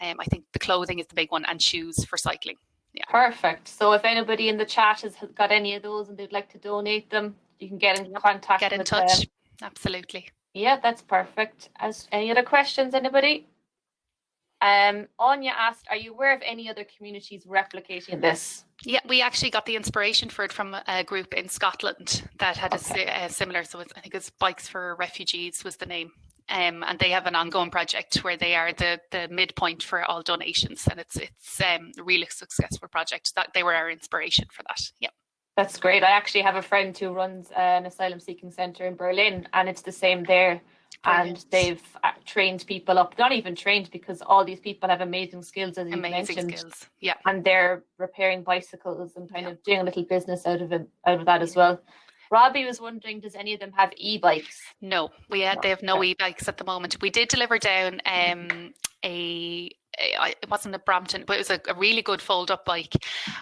I think the clothing is the big one, and shoes for cycling. Yeah, perfect. So, if anybody in the chat has got any of those and they'd like to donate them, you can get in contact. Get in touch. Absolutely. Yeah, that's perfect. As any other questions, anybody? Anya asked, are you aware of any other communities replicating this? Yeah, we actually got the inspiration for it from a group in Scotland that had a similar, so I think it's Bikes for Refugees was the name. And they have an ongoing project where they are the midpoint for all donations, and it's a really successful project. That they were our inspiration for that. Yeah. That's great. I actually have a friend who runs an asylum seeking centre in Berlin, and it's the same there. Brilliant. And they've trained people up, not even trained, because all these people have amazing skills, as you mentioned. Skills. Yeah. And they're repairing bicycles and kind of doing a little business out of that as well. Robbie was wondering, does any of them have e-bikes? No, they have no e-bikes at the moment. We did deliver down it wasn't a Brampton, but it was a really good fold-up bike,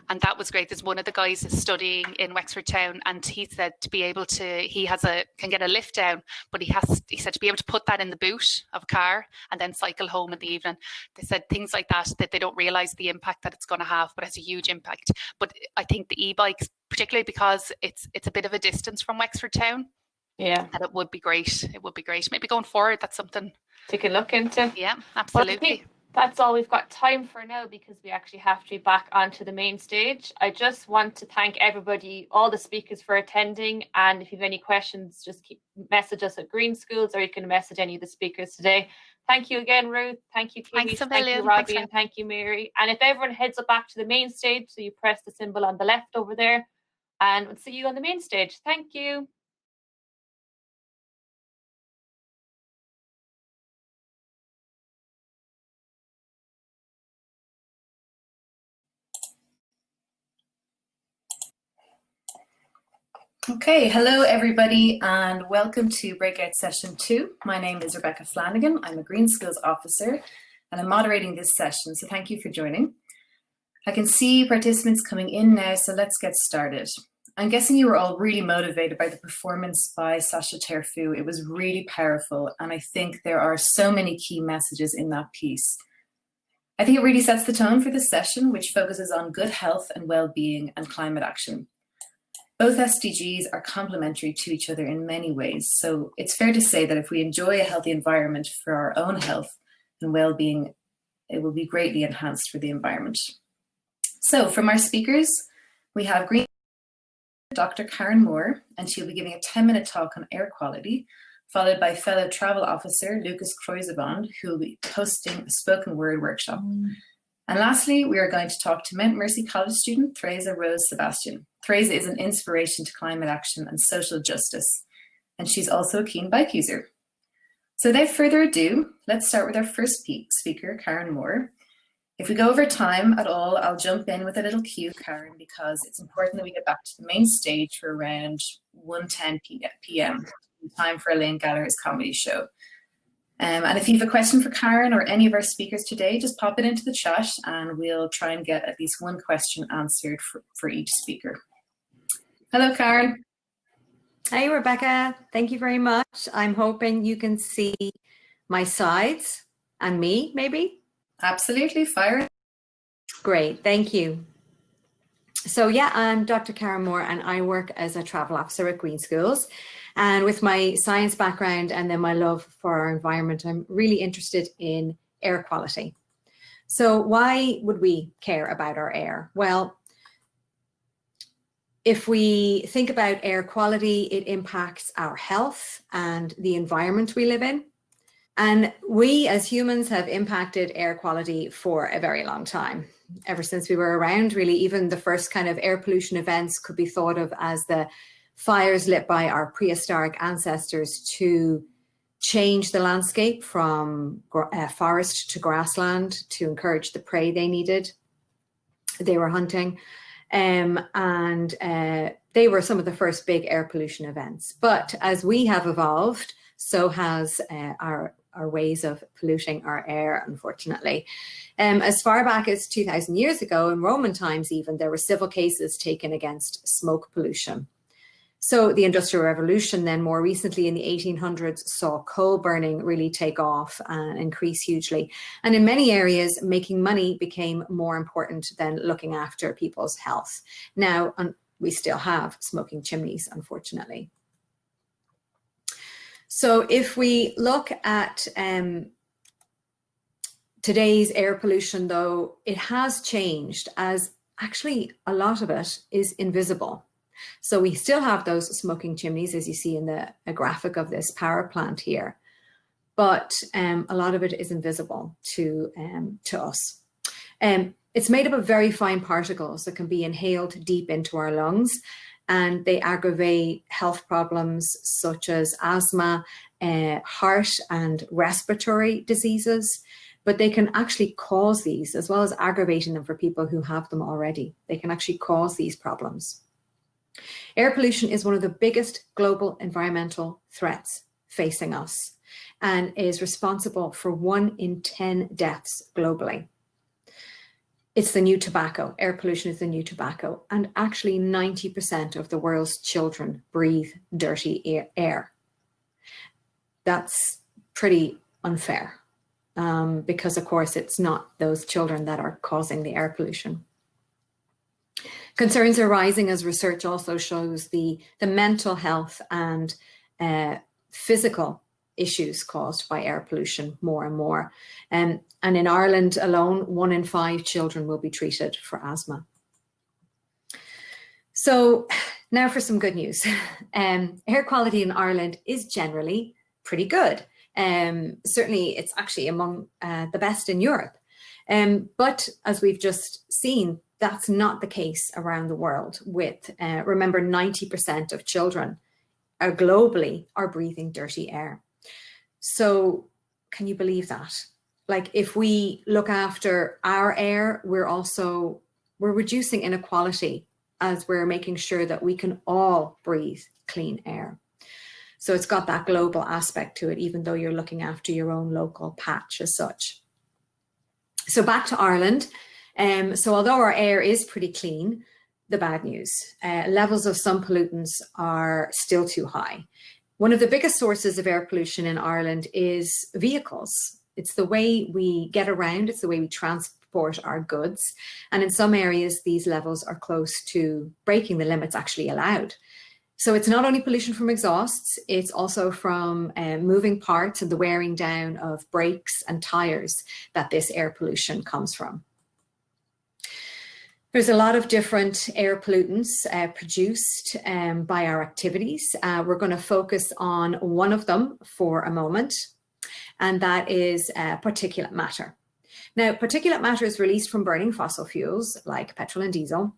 and that was great. There's one of the guys is studying in Wexford town, and he said to be able to, can get a lift down, but he said to be able to put that in the boot of a car and then cycle home in the evening. They said things like that they don't realise the impact that it's going to have, but it has a huge impact. But I think the e-bikes, particularly because it's a bit of a distance from Wexford town, that it would be great. It would be great. Maybe going forward, that's something to can look into. Yeah, absolutely. That's all we've got time for now, because we actually have to be back onto the main stage. I just want to thank everybody, all the speakers, for attending. And if you have any questions, just message us at Green Schools, or you can message any of the speakers today. Thank you again, Ruth. Thank you, Katie. Thank you, Robbie. And thank you, Mary. And if everyone heads up back to the main stage, so you press the symbol on the left over there, and we'll see you on the main stage. Thank you. Okay, hello everybody, and welcome to Breakout Session 2. My name is Rebecca Flanagan. I'm a Green Schools officer, and I'm moderating this session, so thank you for joining. I can see participants coming in now, so let's get started. I'm guessing you were all really motivated by the performance by Sasha Terfu. It was really powerful, and I think there are so many key messages in that piece. I think it really sets the tone for this session, which focuses on good health and well-being and climate action. Both SDGs are complementary to each other in many ways, so it's fair to say that if we enjoy a healthy environment for our own health and well-being, it will be greatly enhanced for the environment. So from our speakers, we have Green Dr. Karen Moore, and she'll be giving a 10-minute talk on air quality, followed by fellow travel officer Lucas Kreuzebond, who will be hosting a spoken word workshop. And lastly, we are going to talk to Mount Mercy College student Theresa Rose Sebastian. Theresa is an inspiration to climate action and social justice, and she's also a keen bike user. So without further ado, let's start with our first speaker, Karen Moore. If we go over time at all, I'll jump in with a little cue, Karen, because it's important that we get back to the main stage for around 1:10 p.m. in time for Elaine Gallagher's comedy show. And if you have a question for Karen or any of our speakers today, just pop it into the chat and we'll try and get at least one question answered for each speaker. Hello, Karen. Hey, Rebecca. Thank you very much. I'm hoping you can see my sides and me, maybe? Absolutely. Fire. Great. Thank you. So yeah, I'm Dr. Karen Moore and I work as a travel officer at Green Schools. And with my science background and then my love for our environment, I'm really interested in air quality. So why would we care about our air? Well, if we think about air quality, it impacts our health and the environment we live in. And we as humans have impacted air quality for a very long time. Ever since we were around, really, even the first kind of air pollution events could be thought of as the fires lit by our prehistoric ancestors to change the landscape from forest to grassland to encourage the prey they needed. They were hunting. And they were some of the first big air pollution events. But as we have evolved, so has our ways of polluting our air, unfortunately. As far back as 2,000 years ago, in Roman times even, there were civil cases taken against smoke pollution. So the Industrial Revolution then more recently in the 1800s saw coal burning really take off and increase hugely. And in many areas, making money became more important than looking after people's health. Now, we still have smoking chimneys, unfortunately. So if we look at today's air pollution, though, it has changed as actually a lot of it is invisible. So we still have those smoking chimneys, as you see in a graphic of this power plant here, but a lot of it is invisible to us. It's made up of very fine particles that can be inhaled deep into our lungs, and they aggravate health problems such as asthma, heart and respiratory diseases, but they can actually cause these, as well as aggravating them for people who have them already. They can actually cause these problems. Air pollution is one of the biggest global environmental threats facing us and is responsible for 1 in 10 deaths globally. It's the new tobacco. Air pollution is the new tobacco, and actually 90% of the world's children breathe dirty air. That's pretty unfair because, of course, it's not those children that are causing the air pollution. Concerns are rising as research also shows the mental health and physical issues caused by air pollution more and more. And in Ireland alone, 1 in 5 children will be treated for asthma. So now for some good news. Air quality in Ireland is generally pretty good. Certainly it's actually among the best in Europe. But as we've just seen, that's not the case around the world with, remember, 90% of children globally are breathing dirty air. So can you believe that? Like if we look after our air, we're reducing inequality as we're making sure that we can all breathe clean air. So it's got that global aspect to it, even though you're looking after your own local patch as such. So back to Ireland. So although our air is pretty clean, the bad news, levels of some pollutants are still too high. One of the biggest sources of air pollution in Ireland is vehicles. It's the way we get around, it's the way we transport our goods. And in some areas, these levels are close to breaking the limits actually allowed. So it's not only pollution from exhausts, it's also from moving parts and the wearing down of brakes and tires that this air pollution comes from. There's a lot of different air pollutants produced by our activities. We're going to focus on one of them for a moment, and that is particulate matter. Now, particulate matter is released from burning fossil fuels like petrol and diesel.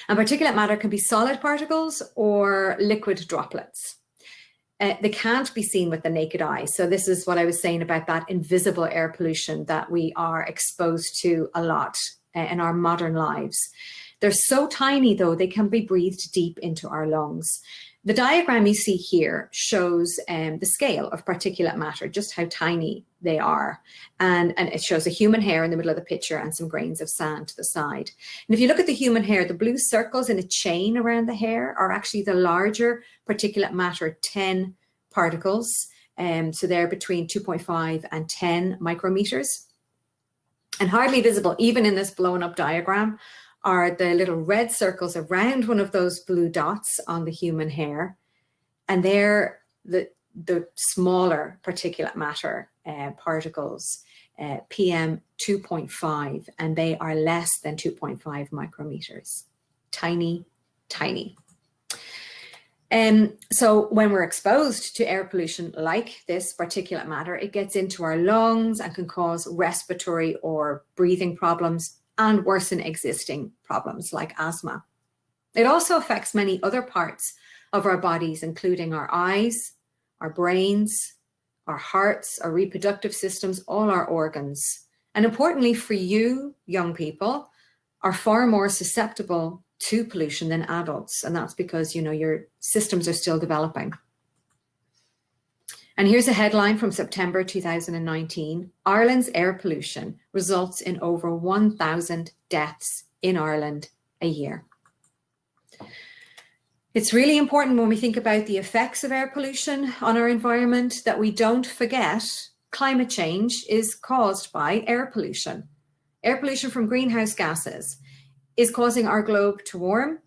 And particulate matter can be solid particles or liquid droplets. They can't be seen with the naked eye. So this is what I was saying about that invisible air pollution that we are exposed to a lot in our modern lives. They're so tiny, though, they can be breathed deep into our lungs. The diagram you see here shows the scale of particulate matter, just how tiny they are. And it shows a human hair in the middle of the picture and some grains of sand to the side. And if you look at the human hair, the blue circles in a chain around the hair are actually the larger particulate matter 10 particles. So they're between 2.5 and 10 micrometers. And hardly visible, even in this blown up diagram, are the little red circles around one of those blue dots on the human hair. And they're the smaller particulate matter particles, PM 2.5, and they are less than 2.5 micrometers. Tiny, tiny. So when we're exposed to air pollution like this particulate matter, it gets into our lungs and can cause respiratory or breathing problems and worsen existing problems like asthma. It also affects many other parts of our bodies, including our eyes, our brains, our hearts, our reproductive systems, all our organs. And importantly for you, young people, are far more susceptible to pollution than adults. And that's because, your systems are still developing. And here's a headline from September 2019. Ireland's air pollution results in over 1,000 deaths in Ireland a year. It's really important when we think about the effects of air pollution on our environment that we don't forget climate change is caused by air pollution. Air pollution from greenhouse gases is causing our globe to warm,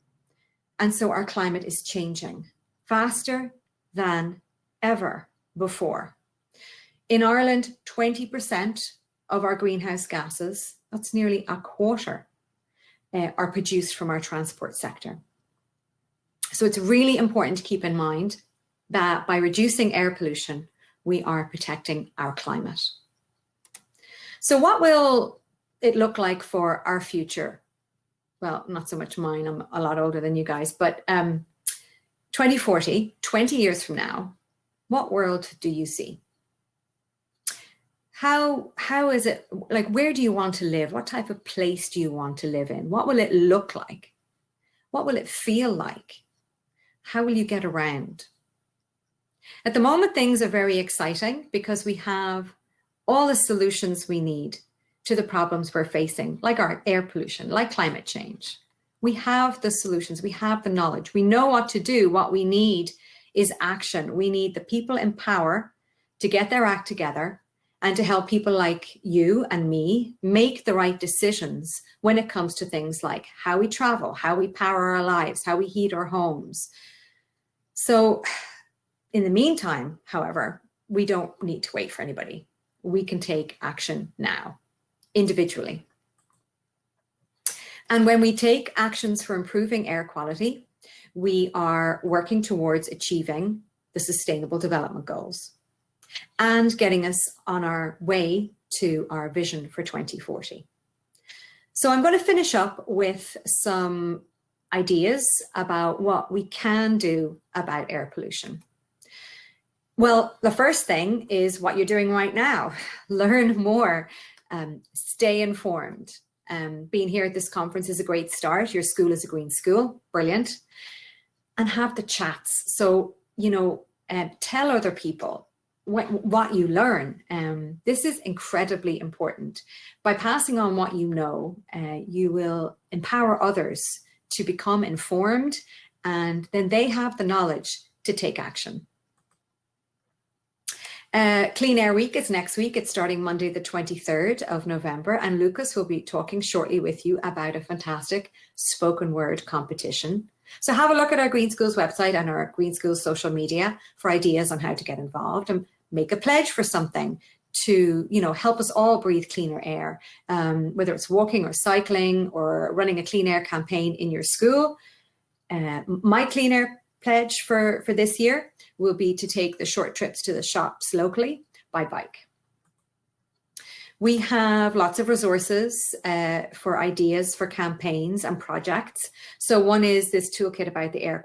and so our climate is changing faster than ever before. In Ireland, 20% of our greenhouse gases, that's nearly a quarter, are produced from our transport sector. So it's really important to keep in mind that by reducing air pollution, we are protecting our climate. So what will it look like for our future? Well, not so much mine, I'm a lot older than you guys, but 2040, 20 years from now, what world do you see? How is it, like, where do you want to live? What type of place do you want to live in? What will it look like? What will it feel like? How will you get around? At the moment, things are very exciting because we have all the solutions we need to the problems we're facing, like our air pollution, like climate change. We have the solutions, we have the knowledge, we know what to do. What we need is action. We need the people in power to get their act together and to help people like you and me make the right decisions when it comes to things like how we travel, how we power our lives, how we heat our homes. So in the meantime, however, we don't need to wait for anybody. We can take action now, individually. And when we take actions for improving air quality, we are working towards achieving the Sustainable Development Goals and getting us on our way to our vision for 2040. So I'm going to finish up with some ideas about what we can do about air pollution. Well, the first thing is what you're doing right now. Learn more, stay informed. Being here at this conference is a great start. Your school is a green school, brilliant. And have the chats. So, tell other people what you learn. This is incredibly important. By passing on what you know, you will empower others to become informed, and then they have the knowledge to take action. Clean Air Week is next week. It's starting Monday, the 23rd of November. And Lucas will be talking shortly with you about a fantastic spoken word competition So have a look at our Green Schools website and our Green Schools social media for ideas on how to get involved, and make a pledge for something to, help us all breathe cleaner air, whether it's walking or cycling or running a clean air campaign in your school. My clean air pledge for this year will be to take the short trips to the shops locally by bike. We have lots of resources for ideas for campaigns and projects. So one is this toolkit about the air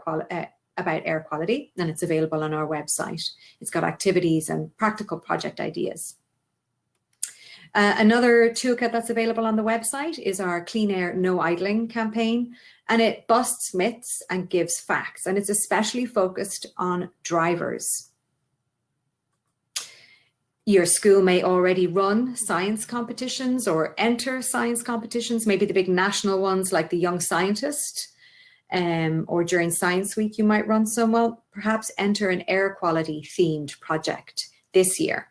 quality, and it's available on our website. It's got activities and practical project ideas. Another toolkit that's available on the website is our Clean Air No Idling campaign, and it busts myths and gives facts, and it's especially focused on drivers. Your school may already run science competitions or enter science competitions, maybe the big national ones like the Young Scientist, or during Science Week you might run some. Well, perhaps enter an air quality themed project this year.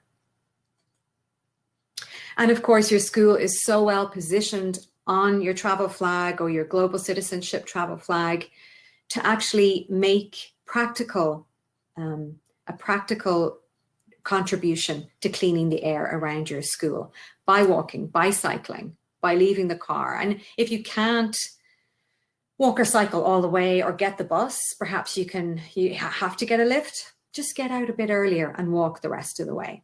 And of course, your school is so well positioned on your travel flag or your global citizenship travel flag to actually make a practical contribution to cleaning the air around your school by walking, by cycling, by leaving the car. And if you can't walk or cycle all the way or get the bus, perhaps you have to get a lift, just get out a bit earlier and walk the rest of the way.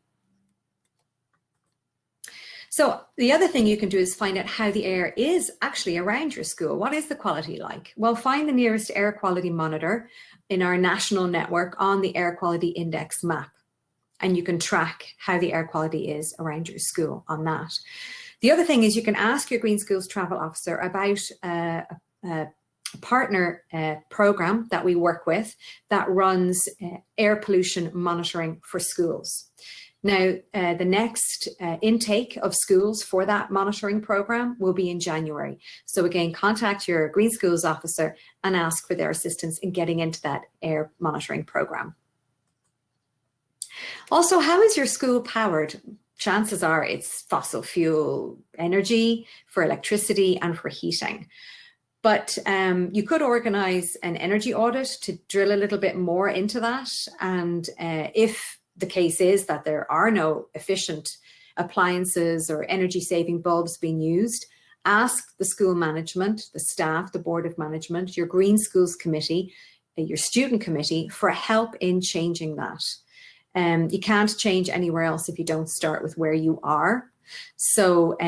So the other thing you can do is find out how the air is actually around your school. What is the quality like? Well, find the nearest air quality monitor in our national network on the Air Quality Index map, and you can track how the air quality is around your school on that. The other thing is you can ask your Green Schools travel officer about a partner program that we work with that runs air pollution monitoring for schools. Now, the next intake of schools for that monitoring program will be in January. So again, contact your Green Schools officer and ask for their assistance in getting into that air monitoring program. Also, how is your school powered? Chances are it's fossil fuel energy for electricity and for heating. But you could organize an energy audit to drill a little bit more into that. And if the case is that there are no efficient appliances or energy saving bulbs being used, ask the school management, the staff, the board of management, your Green Schools committee, your student committee for help in changing that. You can't change anywhere else if you don't start with where you are. So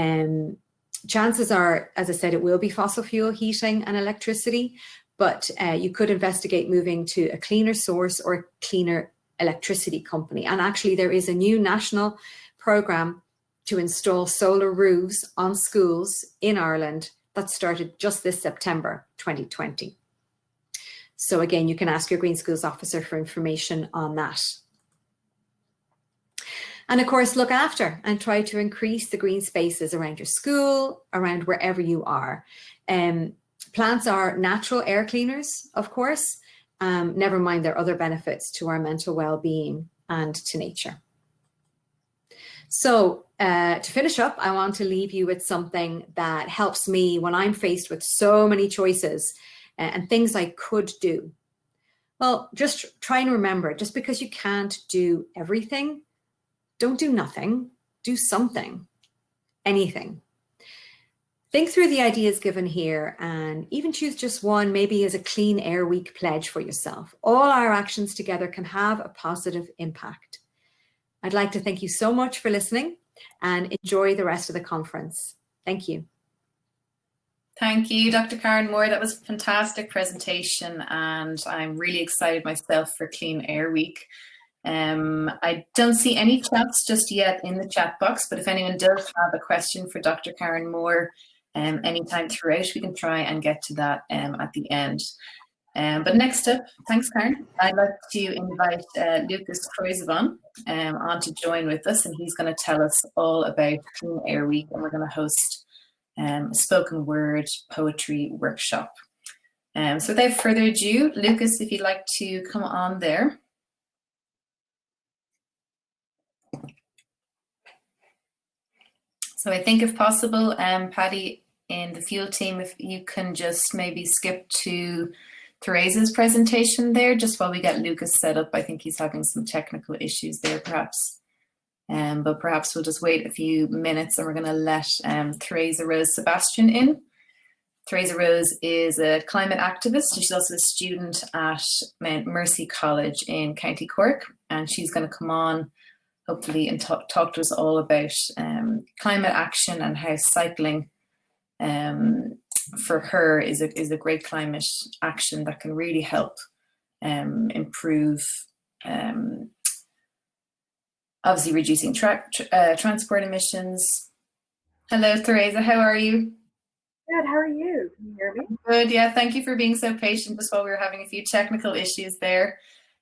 chances are, as I said, it will be fossil fuel heating and electricity, but you could investigate moving to a cleaner source or a cleaner electricity company. And actually there is a new national program to install solar roofs on schools in Ireland that started just this September 2020. So again, you can ask your Green Schools officer for information on that. And of course, look after and try to increase the green spaces around your school, around wherever you are. Plants are natural air cleaners, of course. Never mind their other benefits to our mental well-being and to nature. So to finish up, I want to leave you with something that helps me when I'm faced with so many choices and things I could do. Well, just try and remember, just because you can't do everything, don't do nothing, do something, anything. Think through the ideas given here and even choose just one, maybe as a Clean Air Week pledge for yourself. All our actions together can have a positive impact. I'd like to thank you so much for listening and enjoy the rest of the conference. Thank you. Thank you, Dr. Karen Moore. That was a fantastic presentation, and I'm really excited myself for Clean Air Week. I don't see any chats just yet in the chat box, but if anyone does have a question for Dr. Karen Moore, anytime throughout, we can try and get to that at the end. But next up, thanks, Karen. I'd like to invite Lucas Croisevon on to join with us, and he's going to tell us all about Clean Air Week, and we're going to host a spoken word poetry workshop. So without further ado, Lucas, if you'd like to come on there. So I think if possible, Paddy in the field team, if you can just maybe skip to Theresa's presentation there, just while we get Lucas set up. I think he's having some technical issues there, perhaps. But perhaps we'll just wait a few minutes and we're going to let Theresa Rose Sebastian in. Theresa Rose is a climate activist. She's also a student at Mount Mercy College in County Cork, and she's going to come on hopefully and talk to us all about climate action and how cycling for her is a great climate action that can really help improve obviously reducing transport emissions. Hello, Theresa, how are you? Good, how are you? Can you hear me? Good, yeah, thank you for being so patient just while we were having a few technical issues there.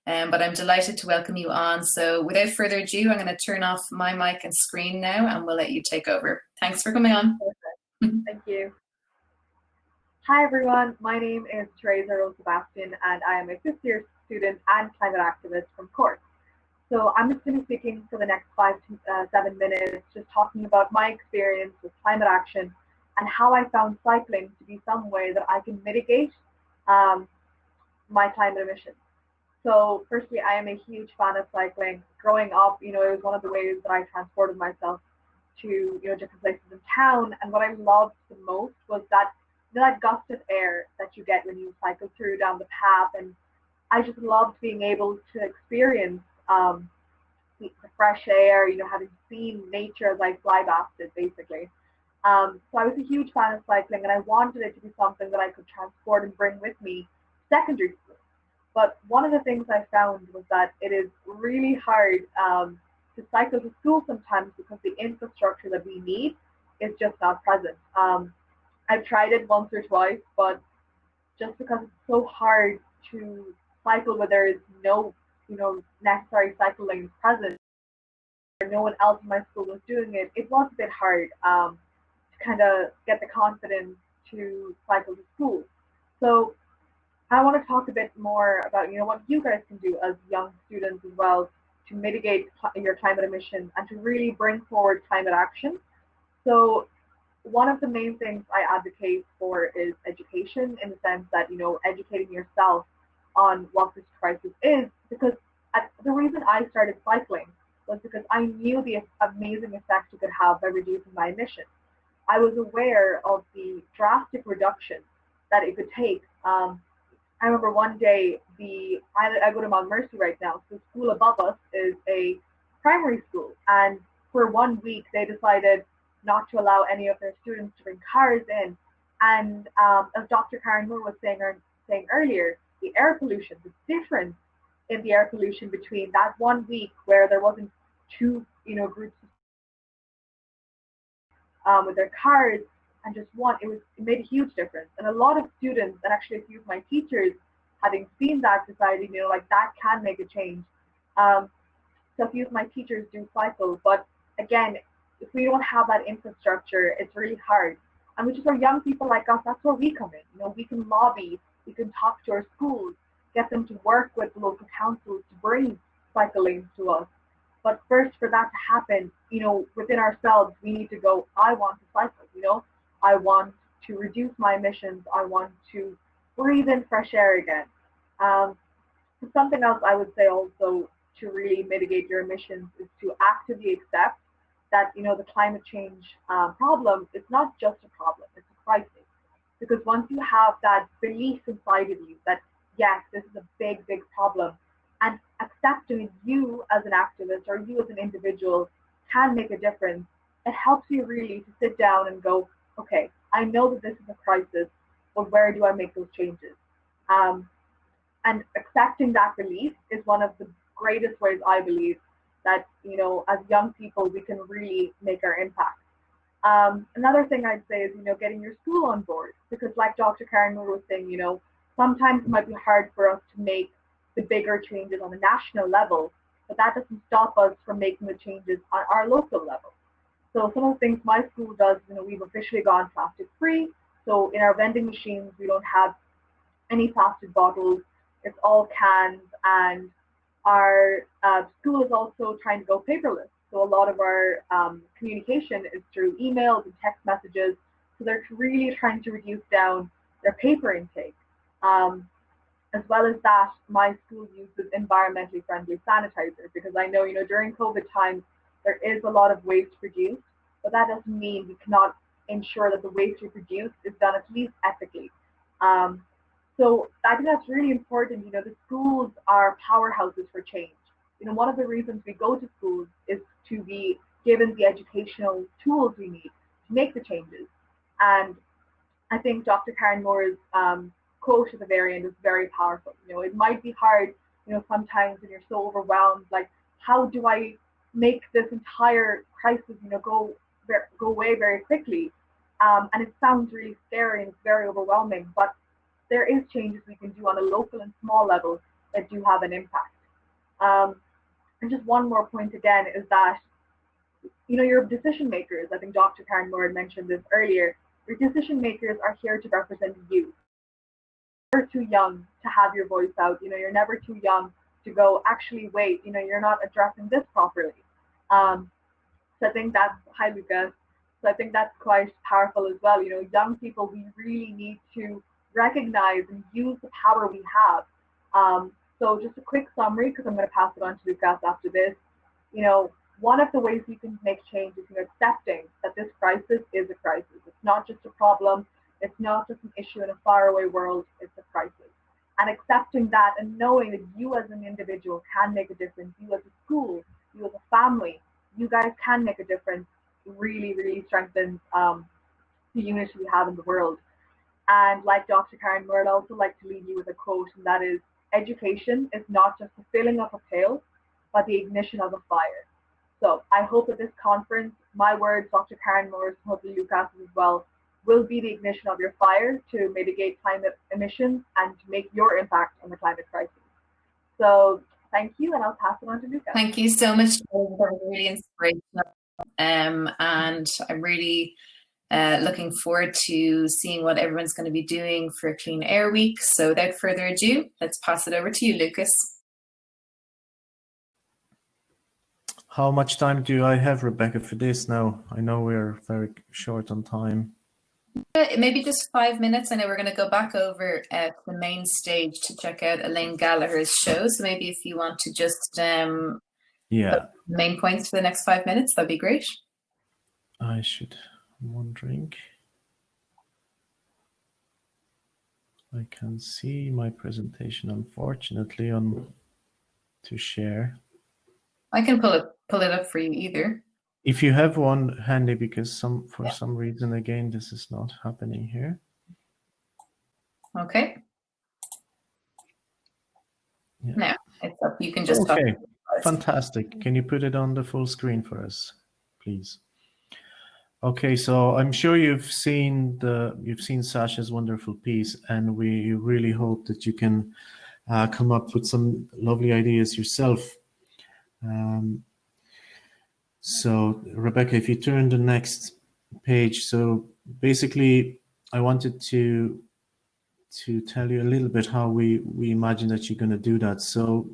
But I'm delighted to welcome you on. So without further ado, I'm going to turn off my mic and screen now and we'll let you take over. Thanks for coming on. Thank you. Hi everyone, my name is Theresa Rose Sebastian and I am a fifth year student and climate activist from Cork. So I'm just going to be speaking for the next 5 to 7 minutes, just talking about my experience with climate action and how I found cycling to be some way that I can mitigate my climate emissions. So firstly, I am a huge fan of cycling. Growing up, it was one of the ways that I transported myself to, different places in town. And what I loved the most was that, that gust of air that you get when you cycle through down the path. And I just loved being able to experience the fresh air, having seen nature as I fly past it, basically. So I was a huge fan of cycling and I wanted it to be something that I could transport and bring with me secondary school. But one of the things I found was that it is really hard to cycle to school sometimes because the infrastructure that we need is just not present. I've tried it once or twice, but just because it's so hard to cycle where there is no, necessary cycle lanes present, or no one else in my school was doing it, it was a bit hard to kind of get the confidence to cycle to school. So I want to talk a bit more about, what you guys can do as young students as well to mitigate your climate emissions and to really bring forward climate action. So one of the main things I advocate for is education, in the sense that, educating yourself on what this crisis is, because the reason I started cycling was because I knew the amazing effect it could have by reducing my emissions. I was aware of the drastic reduction that it could take. I remember one day, I go to Mount Mercy right now, so the school above us is a primary school, and for 1 week they decided not to allow any of their students to bring cars in. And as Dr. Karen Moore was saying earlier, the air pollution, the difference in the air pollution between that 1 week where there wasn't two groups with their cars and just one, it made a huge difference. And a lot of students, and actually a few of my teachers, having seen that, decided, that can make a change. So a few of my teachers do cycle, but again, if we don't have that infrastructure, it's really hard. And which is where young people like us, that's where we come in. We can lobby, we can talk to our schools, get them to work with local councils to bring cycle lanes to us. But first, for that to happen, within ourselves, we need to go, I want to cycle, I want to reduce my emissions. I want to breathe in fresh air again. Something else I would say also to really mitigate your emissions is to actively accept that, the climate change problem is not just a problem, it's a crisis. Because once you have that belief inside of you that, yes, this is a big, big problem, and accepting you as an activist or you as an individual can make a difference, it helps you really to sit down and go, okay, I know that this is a crisis, but where do I make those changes? And accepting that belief is one of the greatest ways, I believe, that, as young people, we can really make our impact. Another thing I'd say is, getting your school on board, because like Dr. Karen Moore was saying, sometimes it might be hard for us to make the bigger changes on a national level, but that doesn't stop us from making the changes on our local level. So some of the things my school does, we've officially gone plastic free. So in our vending machines, we don't have any plastic bottles. It's all cans, and our school is also trying to go paperless. So a lot of our communication is through emails and text messages. So they're really trying to reduce down their paper intake. As well as that, my school uses environmentally friendly sanitizer, because I know, during COVID times, there is a lot of waste produced, but that doesn't mean we cannot ensure that the waste we produce is done at least ethically. So I think that's really important. The schools are powerhouses for change. One of the reasons we go to schools is to be given the educational tools we need to make the changes. And I think Dr. Karen Moore's quote at the very end is very powerful. It might be hard, sometimes when you're so overwhelmed, like, how do I make this entire crisis, go away very quickly? And it sounds really scary and it's very overwhelming, but there is changes we can do on a local and small level that do have an impact. And just one more point again is that, your decision makers, I think Dr. Karen Moore had mentioned this earlier, your decision makers are here to represent you. You're never too young to have your voice out. You're never too young to go, actually, wait, you're not addressing this properly. So I think that's, hi Lucas. So I think that's quite powerful as well. Young people, we really need to recognize and use the power we have. So just a quick summary, because I'm going to pass it on to Lucas after this. One of the ways we can make change is accepting that this crisis is a crisis. It's not just a problem. It's not just an issue in a faraway world. It's a crisis. And accepting that and knowing that you as an individual can make a difference. You as a school, you as a family, you guys can make a difference. Really, really strengthens the unity we have in the world. And like Dr. Karen Moore, I'd also like to leave you with a quote, and that is, education is not just the filling of a pail, but the ignition of a fire. So I hope that this conference, my words, Dr. Karen Moore's, hopefully Lucas's as well, will be the ignition of your fire to mitigate climate emissions and to make your impact on the climate crisis. So thank you, and I'll pass it on to Lucas. Thank you so much. That was really inspirational. And I'm really looking forward to seeing what everyone's going to be doing for Clean Air Week. So without further ado, let's pass it over to you, Lucas. How much time do I have, Rebecca, for this now? I know we're very short on time. Maybe just 5 minutes. I know we're going to go back over at the main stage to check out Elaine Gallagher's show. So maybe if you want to just put main points for the next 5 minutes, that'd be great. I should have one drink. I can see my presentation, unfortunately, on to share. I can pull it up for you either. If you have one handy, because for some reason, again, this is not happening here. Okay. Yeah. Now it's up. You can just okay. Fantastic. Can you put it on the full screen for us, please? Okay, so I'm sure you've seen Sasha's wonderful piece, and we really hope that you can come up with some lovely ideas yourself. So Rebecca, if you turn the next page, so basically I wanted to tell you a little bit how we imagine that you're going to do that. So,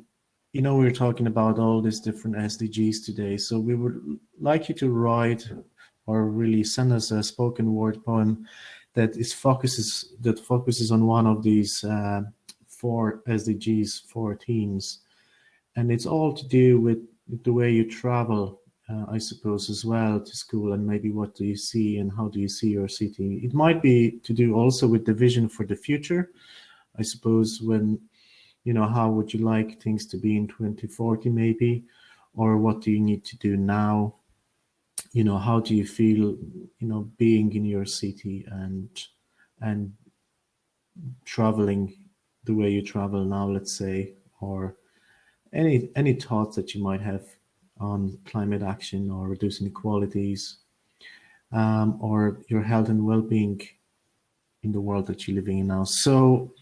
we're talking about all these different SDGs today. So we would like you to write or really send us a spoken word poem that focuses on one of these 4 SDGs, 4 themes. And it's all to do with the way you travel, I suppose, as well to school, and maybe what do you see and how do you see your city. It might be to do also with the vision for the future, I suppose, when, how would you like things to be in 2040 maybe, or what do you need to do now? How do you feel, being in your city and traveling the way you travel now, let's say, or any thoughts that you might have on climate action or reducing inequalities, or your health and well-being in the world that you're living in now. So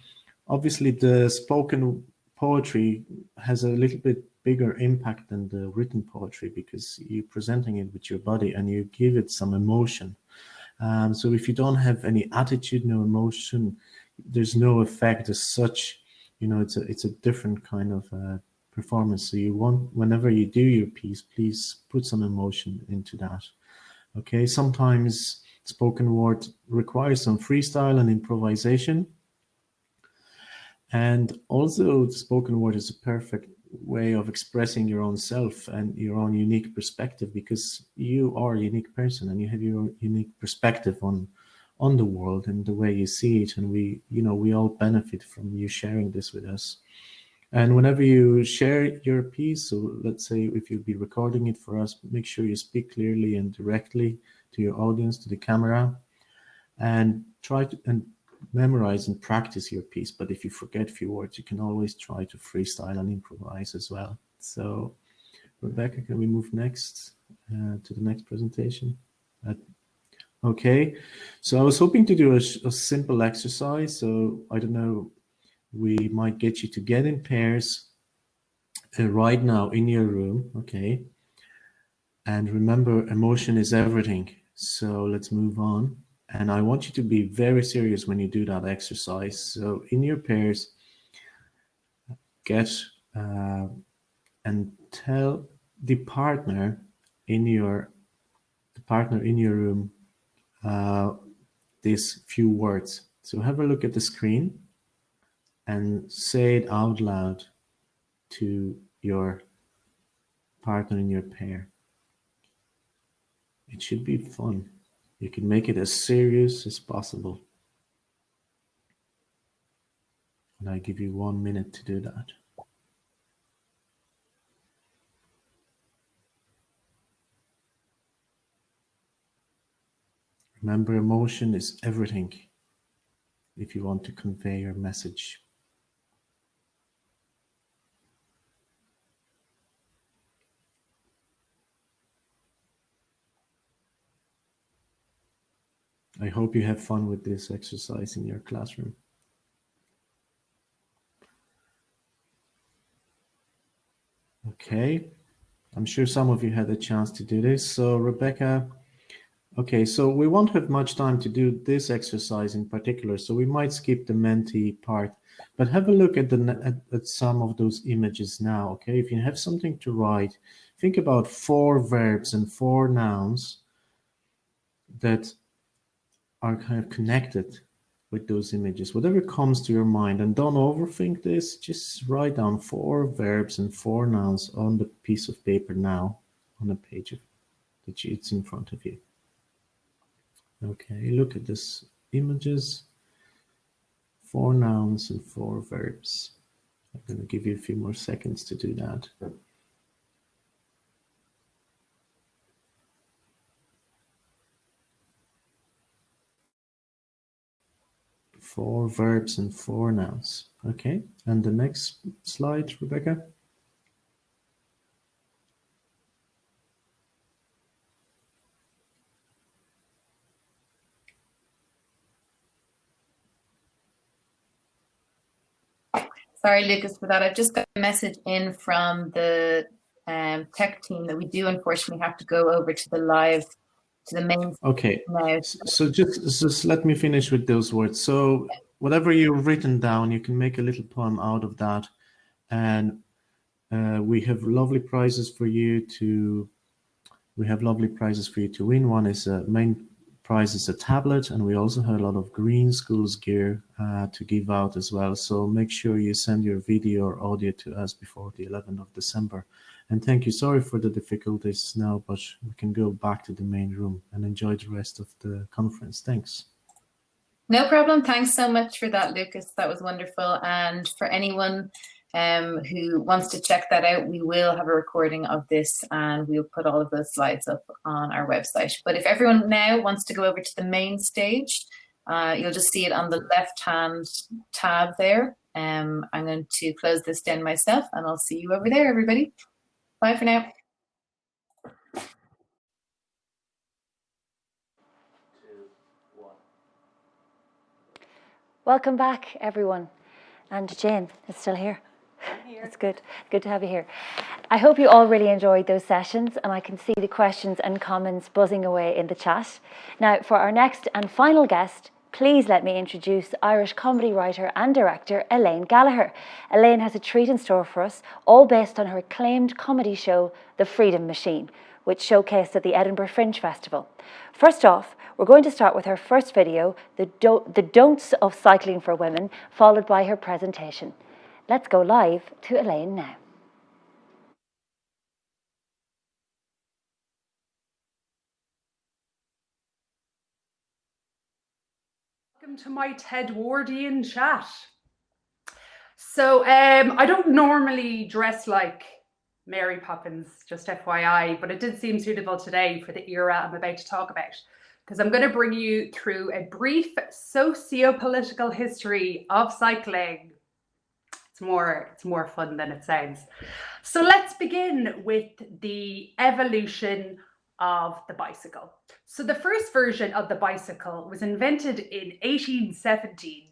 obviously the spoken poetry has a little bit bigger impact than the written poetry, because you're presenting it with your body and you give it some emotion. So if you don't have any attitude, no emotion, there's no effect as such. It's a different kind of performance. So whenever you do your piece, please put some emotion into that. Okay, sometimes spoken word requires some freestyle and improvisation. And also, spoken word is a perfect way of expressing your own self and your own unique perspective, because you are a unique person and you have your unique perspective on the world and the way you see it. And we all benefit from you sharing this with us. And whenever you share your piece, so let's say if you'll be recording it for us, make sure you speak clearly and directly to your audience, to the camera, and try to memorize and practice your piece. But if you forget a few words, you can always try to freestyle and improvise as well. So Rebecca, can we move next to the next presentation? Okay, so I was hoping to do a simple exercise. So I don't know, we might get you to get in pairs right now in your room, okay? And remember, emotion is everything. So let's move on. And I want you to be very serious when you do that exercise. So in your pairs, get and tell the partner in your room these few words. So have a look at the screen and say it out loud to your partner in your pair. It should be fun. You can make it as serious as possible. And I give you 1 minute to do that. Remember, emotion is everything if you want to convey your message. I hope you have fun with this exercise in your classroom. Okay, I'm sure some of you had a chance to do this. So Rebecca, okay, so we won't have much time to do this exercise in particular, so we might skip the Menti part, but have a look at at some of those images now, okay? If you have something to write, think about 4 verbs and 4 nouns that are kind of connected with those images, whatever comes to your mind. And don't overthink this, just write down 4 verbs and 4 nouns on the piece of paper now, on the page that it's in front of you. Okay, look at this images, 4 nouns and 4 verbs. I'm going to give you a few more seconds to do that. 4 verbs and 4 nouns. Okay, and the next slide, Rebecca. Sorry, Lucas, for that. I've just got a message in from the tech team that we do unfortunately have to go over to the main. Okay, now. so just let me finish with those words. So whatever you've written down, you can make a little poem out of that. And we have lovely prizes for you to win. One is main prize is a tablet, and we also have a lot of Green Schools gear to give out as well. So make sure you send your video or audio to us before the 11th of December. And thank you. Sorry for the difficulties now, but we can go back to the main room and enjoy the rest of the conference. Thanks. No problem. Thanks so much for that, Lucas. That was wonderful. And for anyone who wants to check that out, we will have a recording of this and we'll put all of those slides up on our website. But if everyone now wants to go over to the main stage, you'll just see it on the left-hand tab there. I'm going to close this down myself and I'll see you over there, everybody. Bye for now. Welcome back, everyone. And Jane is still here. I'm here. It's good. Good to have you here. I hope you all really enjoyed those sessions, and I can see the questions and comments buzzing away in the chat. Now, for our next and final guest, please let me introduce Irish comedy writer and director Elaine Gallagher. Elaine has a treat in store for us, all based on her acclaimed comedy show, The Freedom Machine, which showcased at the Edinburgh Fringe Festival. First off, We're going to start with her first video, the don'ts of cycling for women, followed by her presentation. Let's go live to Elaine now. Welcome to my Tedwardian chat. So I don't normally dress like Mary Poppins, just FYI, but it did seem suitable today for the era I'm about to talk about, because I'm going to bring you through a brief socio-political history of cycling. It's more fun than it sounds. So let's begin with the evolution of the bicycle. So the first version of the bicycle was invented in 1817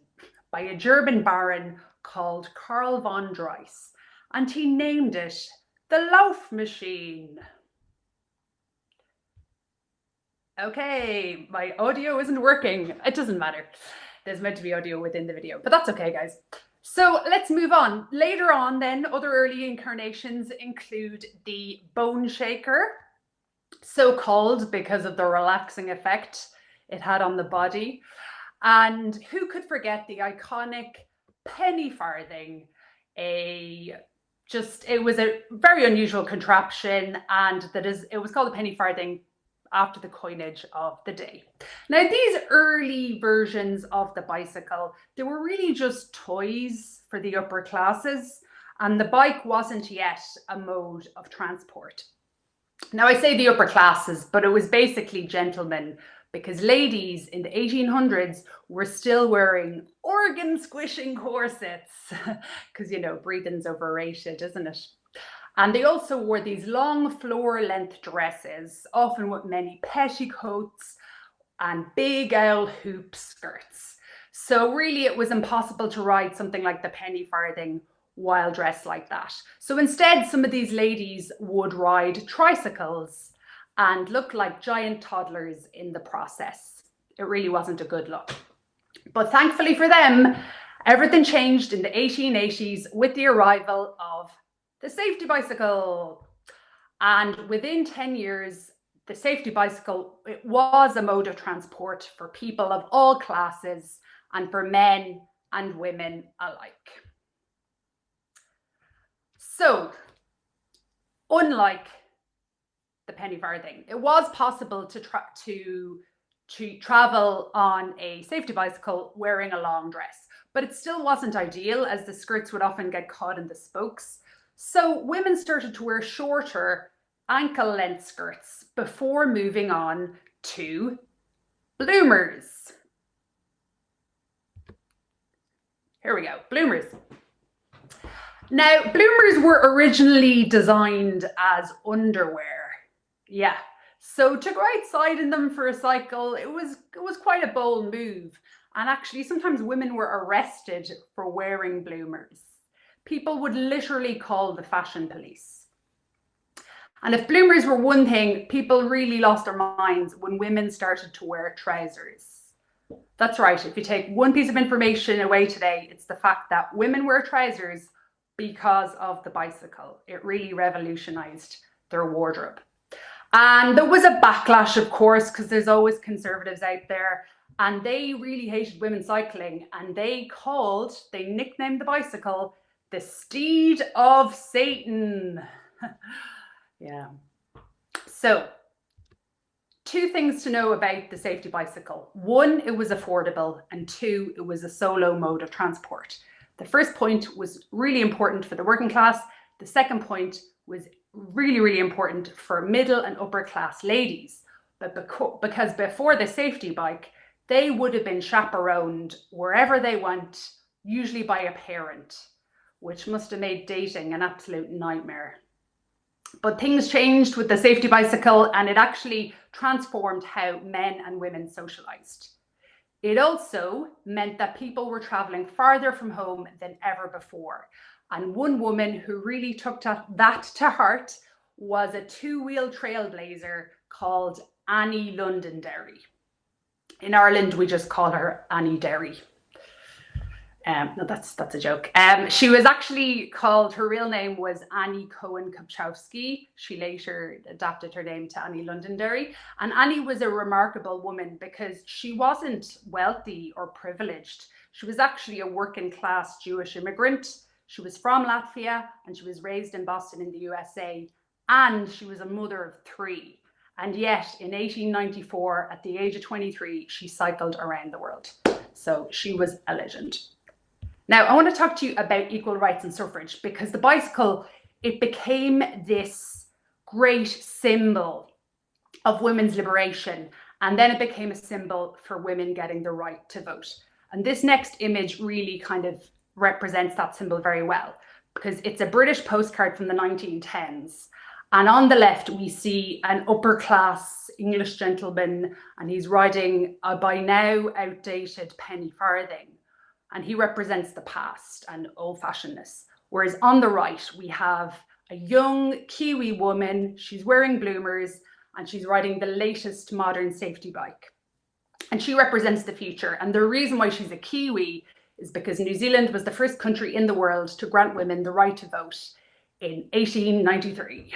by a German baron called Karl von Drais, and he named it the Lauf machine. Okay, my audio isn't working. It doesn't matter. There's meant to be audio within the video, but that's okay, guys. So let's move on. Later on then, other early incarnations include the bone shaker, so called because of the relaxing effect it had on the body. And who could forget the iconic penny farthing? It was a very unusual contraption, and it was called a penny farthing after the coinage of the day. Now, these early versions of the bicycle, they were really just toys for the upper classes, and the bike wasn't yet a mode of transport. Now, I say the upper classes, but it was basically gentlemen, because ladies in the 1800s were still wearing organ squishing corsets, because, you know, breathing's overrated, isn't it? And they also wore these long floor length dresses, often with many petticoats and big owl hoop skirts. So really it was impossible to ride something like the penny farthing while dressed like that. So instead, some of these ladies would ride tricycles and look like giant toddlers in the process. It really wasn't a good look. But thankfully for them, everything changed in the 1880s with the arrival of the safety bicycle. And within 10 years, the safety bicycle, it was a mode of transport for people of all classes and for men and women alike. So, unlike the penny farthing, it was possible to travel on a safety bicycle wearing a long dress, but it still wasn't ideal, as the skirts would often get caught in the spokes. So women started to wear shorter ankle-length skirts before moving on to bloomers. Here we go, bloomers. Now, bloomers were originally designed as underwear. Yeah, so to go outside in them for a cycle, it was quite a bold move. And actually, sometimes women were arrested for wearing bloomers. People would literally call the fashion police. And if bloomers were one thing, people really lost their minds when women started to wear trousers. That's right, if you take one piece of information away today, it's the fact that women wear trousers because of the bicycle. It really revolutionized their wardrobe. And there was a backlash, of course, because there's always conservatives out there, and they really hated women cycling, and they nicknamed the bicycle the steed of Satan. Yeah. So, two things to know about the safety bicycle. One, it was affordable, and two, it was a solo mode of transport. The first point was really important for the working class. The second point was really, really important for middle and upper class ladies. But because before the safety bike, they would have been chaperoned wherever they went, usually by a parent, which must have made dating an absolute nightmare. But things changed with the safety bicycle, and it actually transformed how men and women socialized. It also meant that people were traveling farther from home than ever before. And one woman who really took that to heart was a two-wheel trailblazer called Annie Londonderry. In Ireland, we just call her Annie Derry. No, that's a joke. She was actually called, her real name was Annie Cohen-Kopchowski. She later adapted her name to Annie Londonderry. And Annie was a remarkable woman because she wasn't wealthy or privileged. She was actually a working class Jewish immigrant. She was from Latvia and she was raised in Boston in the USA. And she was a mother of 3. And yet in 1894, at the age of 23, she cycled around the world. So she was a legend. Now, I want to talk to you about equal rights and suffrage because the bicycle, it became this great symbol of women's liberation. And then it became a symbol for women getting the right to vote. And this next image really kind of represents that symbol very well because it's a British postcard from the 1910s. And on the left, we see an upper class English gentleman and he's riding a by now outdated penny farthing. And he represents the past and old-fashionedness. Whereas on the right, we have a young Kiwi woman. She's wearing bloomers and she's riding the latest modern safety bike. And she represents the future. And the reason why she's a Kiwi is because New Zealand was the first country in the world to grant women the right to vote in 1893.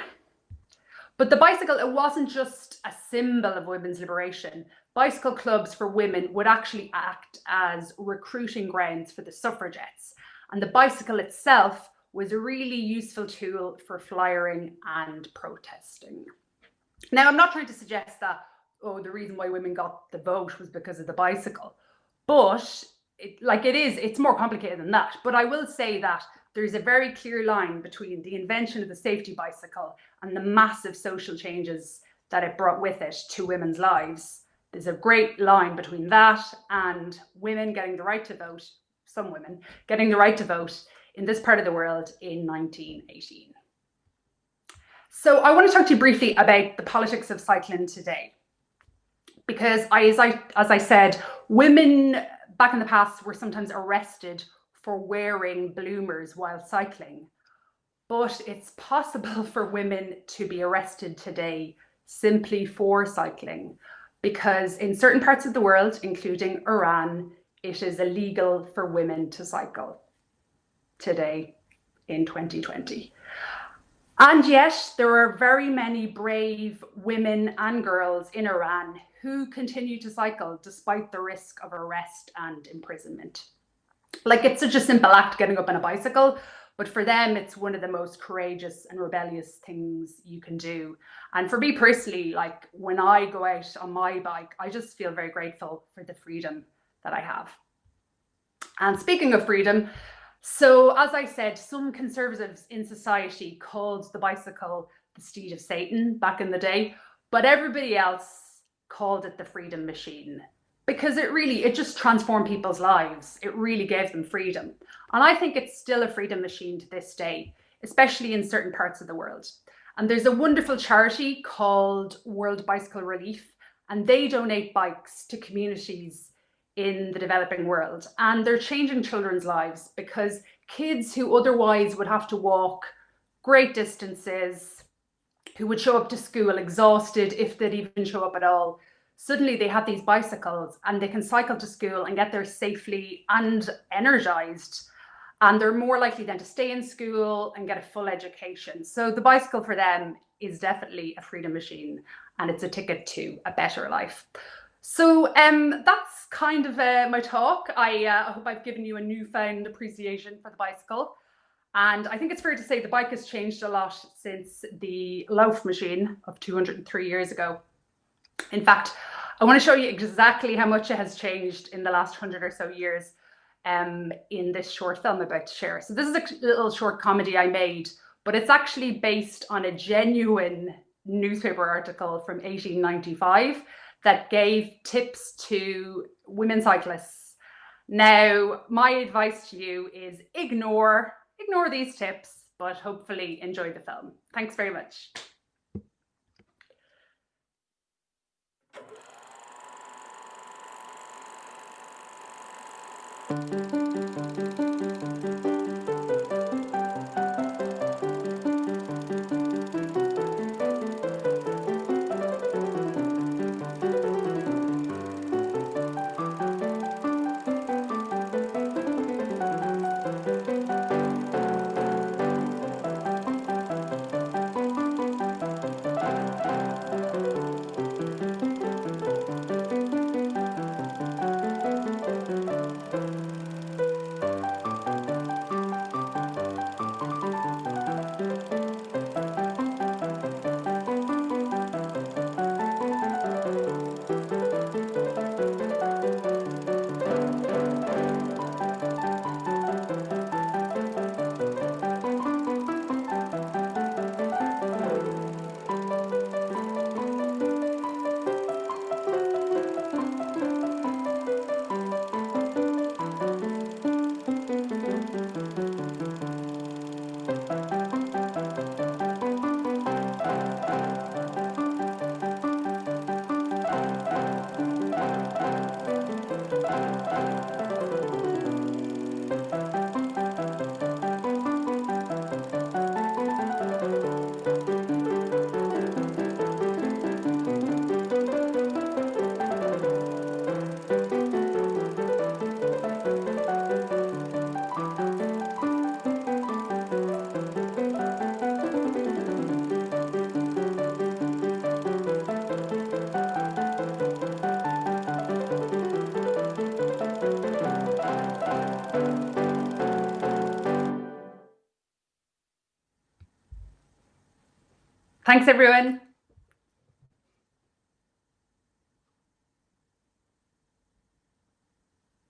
But the bicycle, it wasn't just a symbol of women's liberation. Bicycle clubs for women would actually act as recruiting grounds for the suffragettes. And the bicycle itself was a really useful tool for flyering and protesting. Now, I'm not trying to suggest that, the reason why women got the vote was because of the bicycle. But it's more complicated than that. But I will say that there's a very clear line between the invention of the safety bicycle and the massive social changes that it brought with it to women's lives. There's a great line between that and women getting the right to vote, some women getting the right to vote in this part of the world in 1918. So I want to talk to you briefly about the politics of cycling today. Because as I said, women back in the past were sometimes arrested for wearing bloomers while cycling. But it's possible for women to be arrested today simply for cycling, because in certain parts of the world, including Iran, it is illegal for women to cycle today in 2020. And yet there are very many brave women and girls in Iran who continue to cycle despite the risk of arrest and imprisonment. Like, it's such a simple act getting up on a bicycle, but for them, it's one of the most courageous and rebellious things you can do. And for me personally, like when I go out on my bike, I just feel very grateful for the freedom that I have. And speaking of freedom, so as I said, some conservatives in society called the bicycle the steed of Satan back in the day, but everybody else called it the freedom machine. Because it just transformed people's lives. It really gave them freedom. And I think it's still a freedom machine to this day, especially in certain parts of the world. And there's a wonderful charity called World Bicycle Relief, and they donate bikes to communities in the developing world. And they're changing children's lives because kids who otherwise would have to walk great distances, who would show up to school exhausted if they'd even show up at all, suddenly they have these bicycles and they can cycle to school and get there safely and energized. And they're more likely then to stay in school and get a full education. So the bicycle for them is definitely a freedom machine, and it's a ticket to a better life. So that's kind of my talk. I hope I've given you a newfound appreciation for the bicycle. And I think it's fair to say the bike has changed a lot since the loaf machine of 203 years ago. In fact, I want to show you exactly how much it has changed in the last 100 or so years in this short film I'm about to share. So this is a little short comedy I made, but it's actually based on a genuine newspaper article from 1895 that gave tips to women cyclists. Now, my advice to you is ignore these tips, but hopefully enjoy the film. Thanks very much. Thanks, everyone.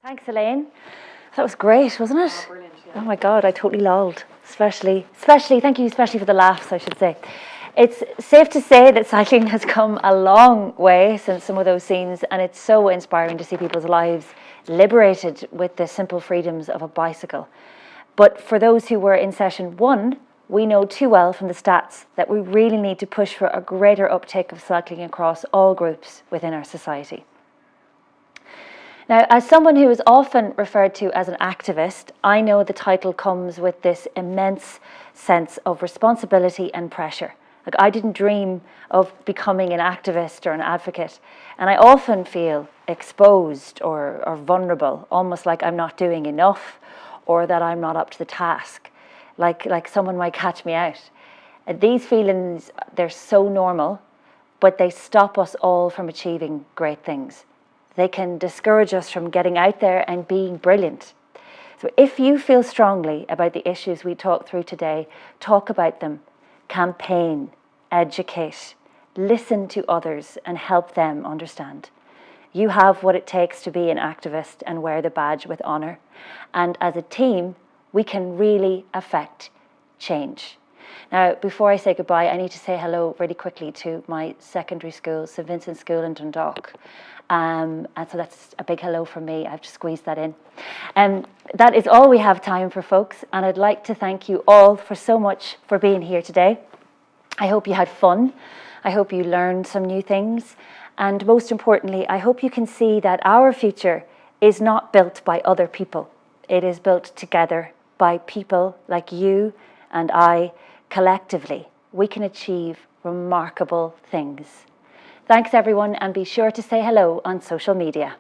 Thanks, Elaine. That was great, wasn't it? Oh, brilliant, yeah. Oh my God, I totally lolled. Especially for the laughs, I should say. It's safe to say that cycling has come a long way since some of those scenes, and it's so inspiring to see people's lives liberated with the simple freedoms of a bicycle. But for those who were in session 1, we know too well from the stats that we really need to push for a greater uptake of cycling across all groups within our society. Now, as someone who is often referred to as an activist, I know the title comes with this immense sense of responsibility and pressure. Like, I didn't dream of becoming an activist or an advocate, and I often feel exposed or vulnerable, almost like I'm not doing enough or that I'm not up to the task, like someone might catch me out. And these feelings, they're so normal, but they stop us all from achieving great things. They can discourage us from getting out there and being brilliant. So if you feel strongly about the issues we talked through today, talk about them, campaign, educate, listen to others and help them understand. You have what it takes to be an activist and wear the badge with honour. And as a team, we can really affect change. Now, before I say goodbye, I need to say hello really quickly to my secondary school, St Vincent's School in Dundalk. And so that's a big hello from me. I've just squeezed that in. That is all we have time for, folks. And I'd like to thank you all for so much for being here today. I hope you had fun. I hope you learned some new things. And most importantly, I hope you can see that our future is not built by other people. It is built together by people like you and I. Collectively, we can achieve remarkable things. Thanks, everyone, and be sure to say hello on social media.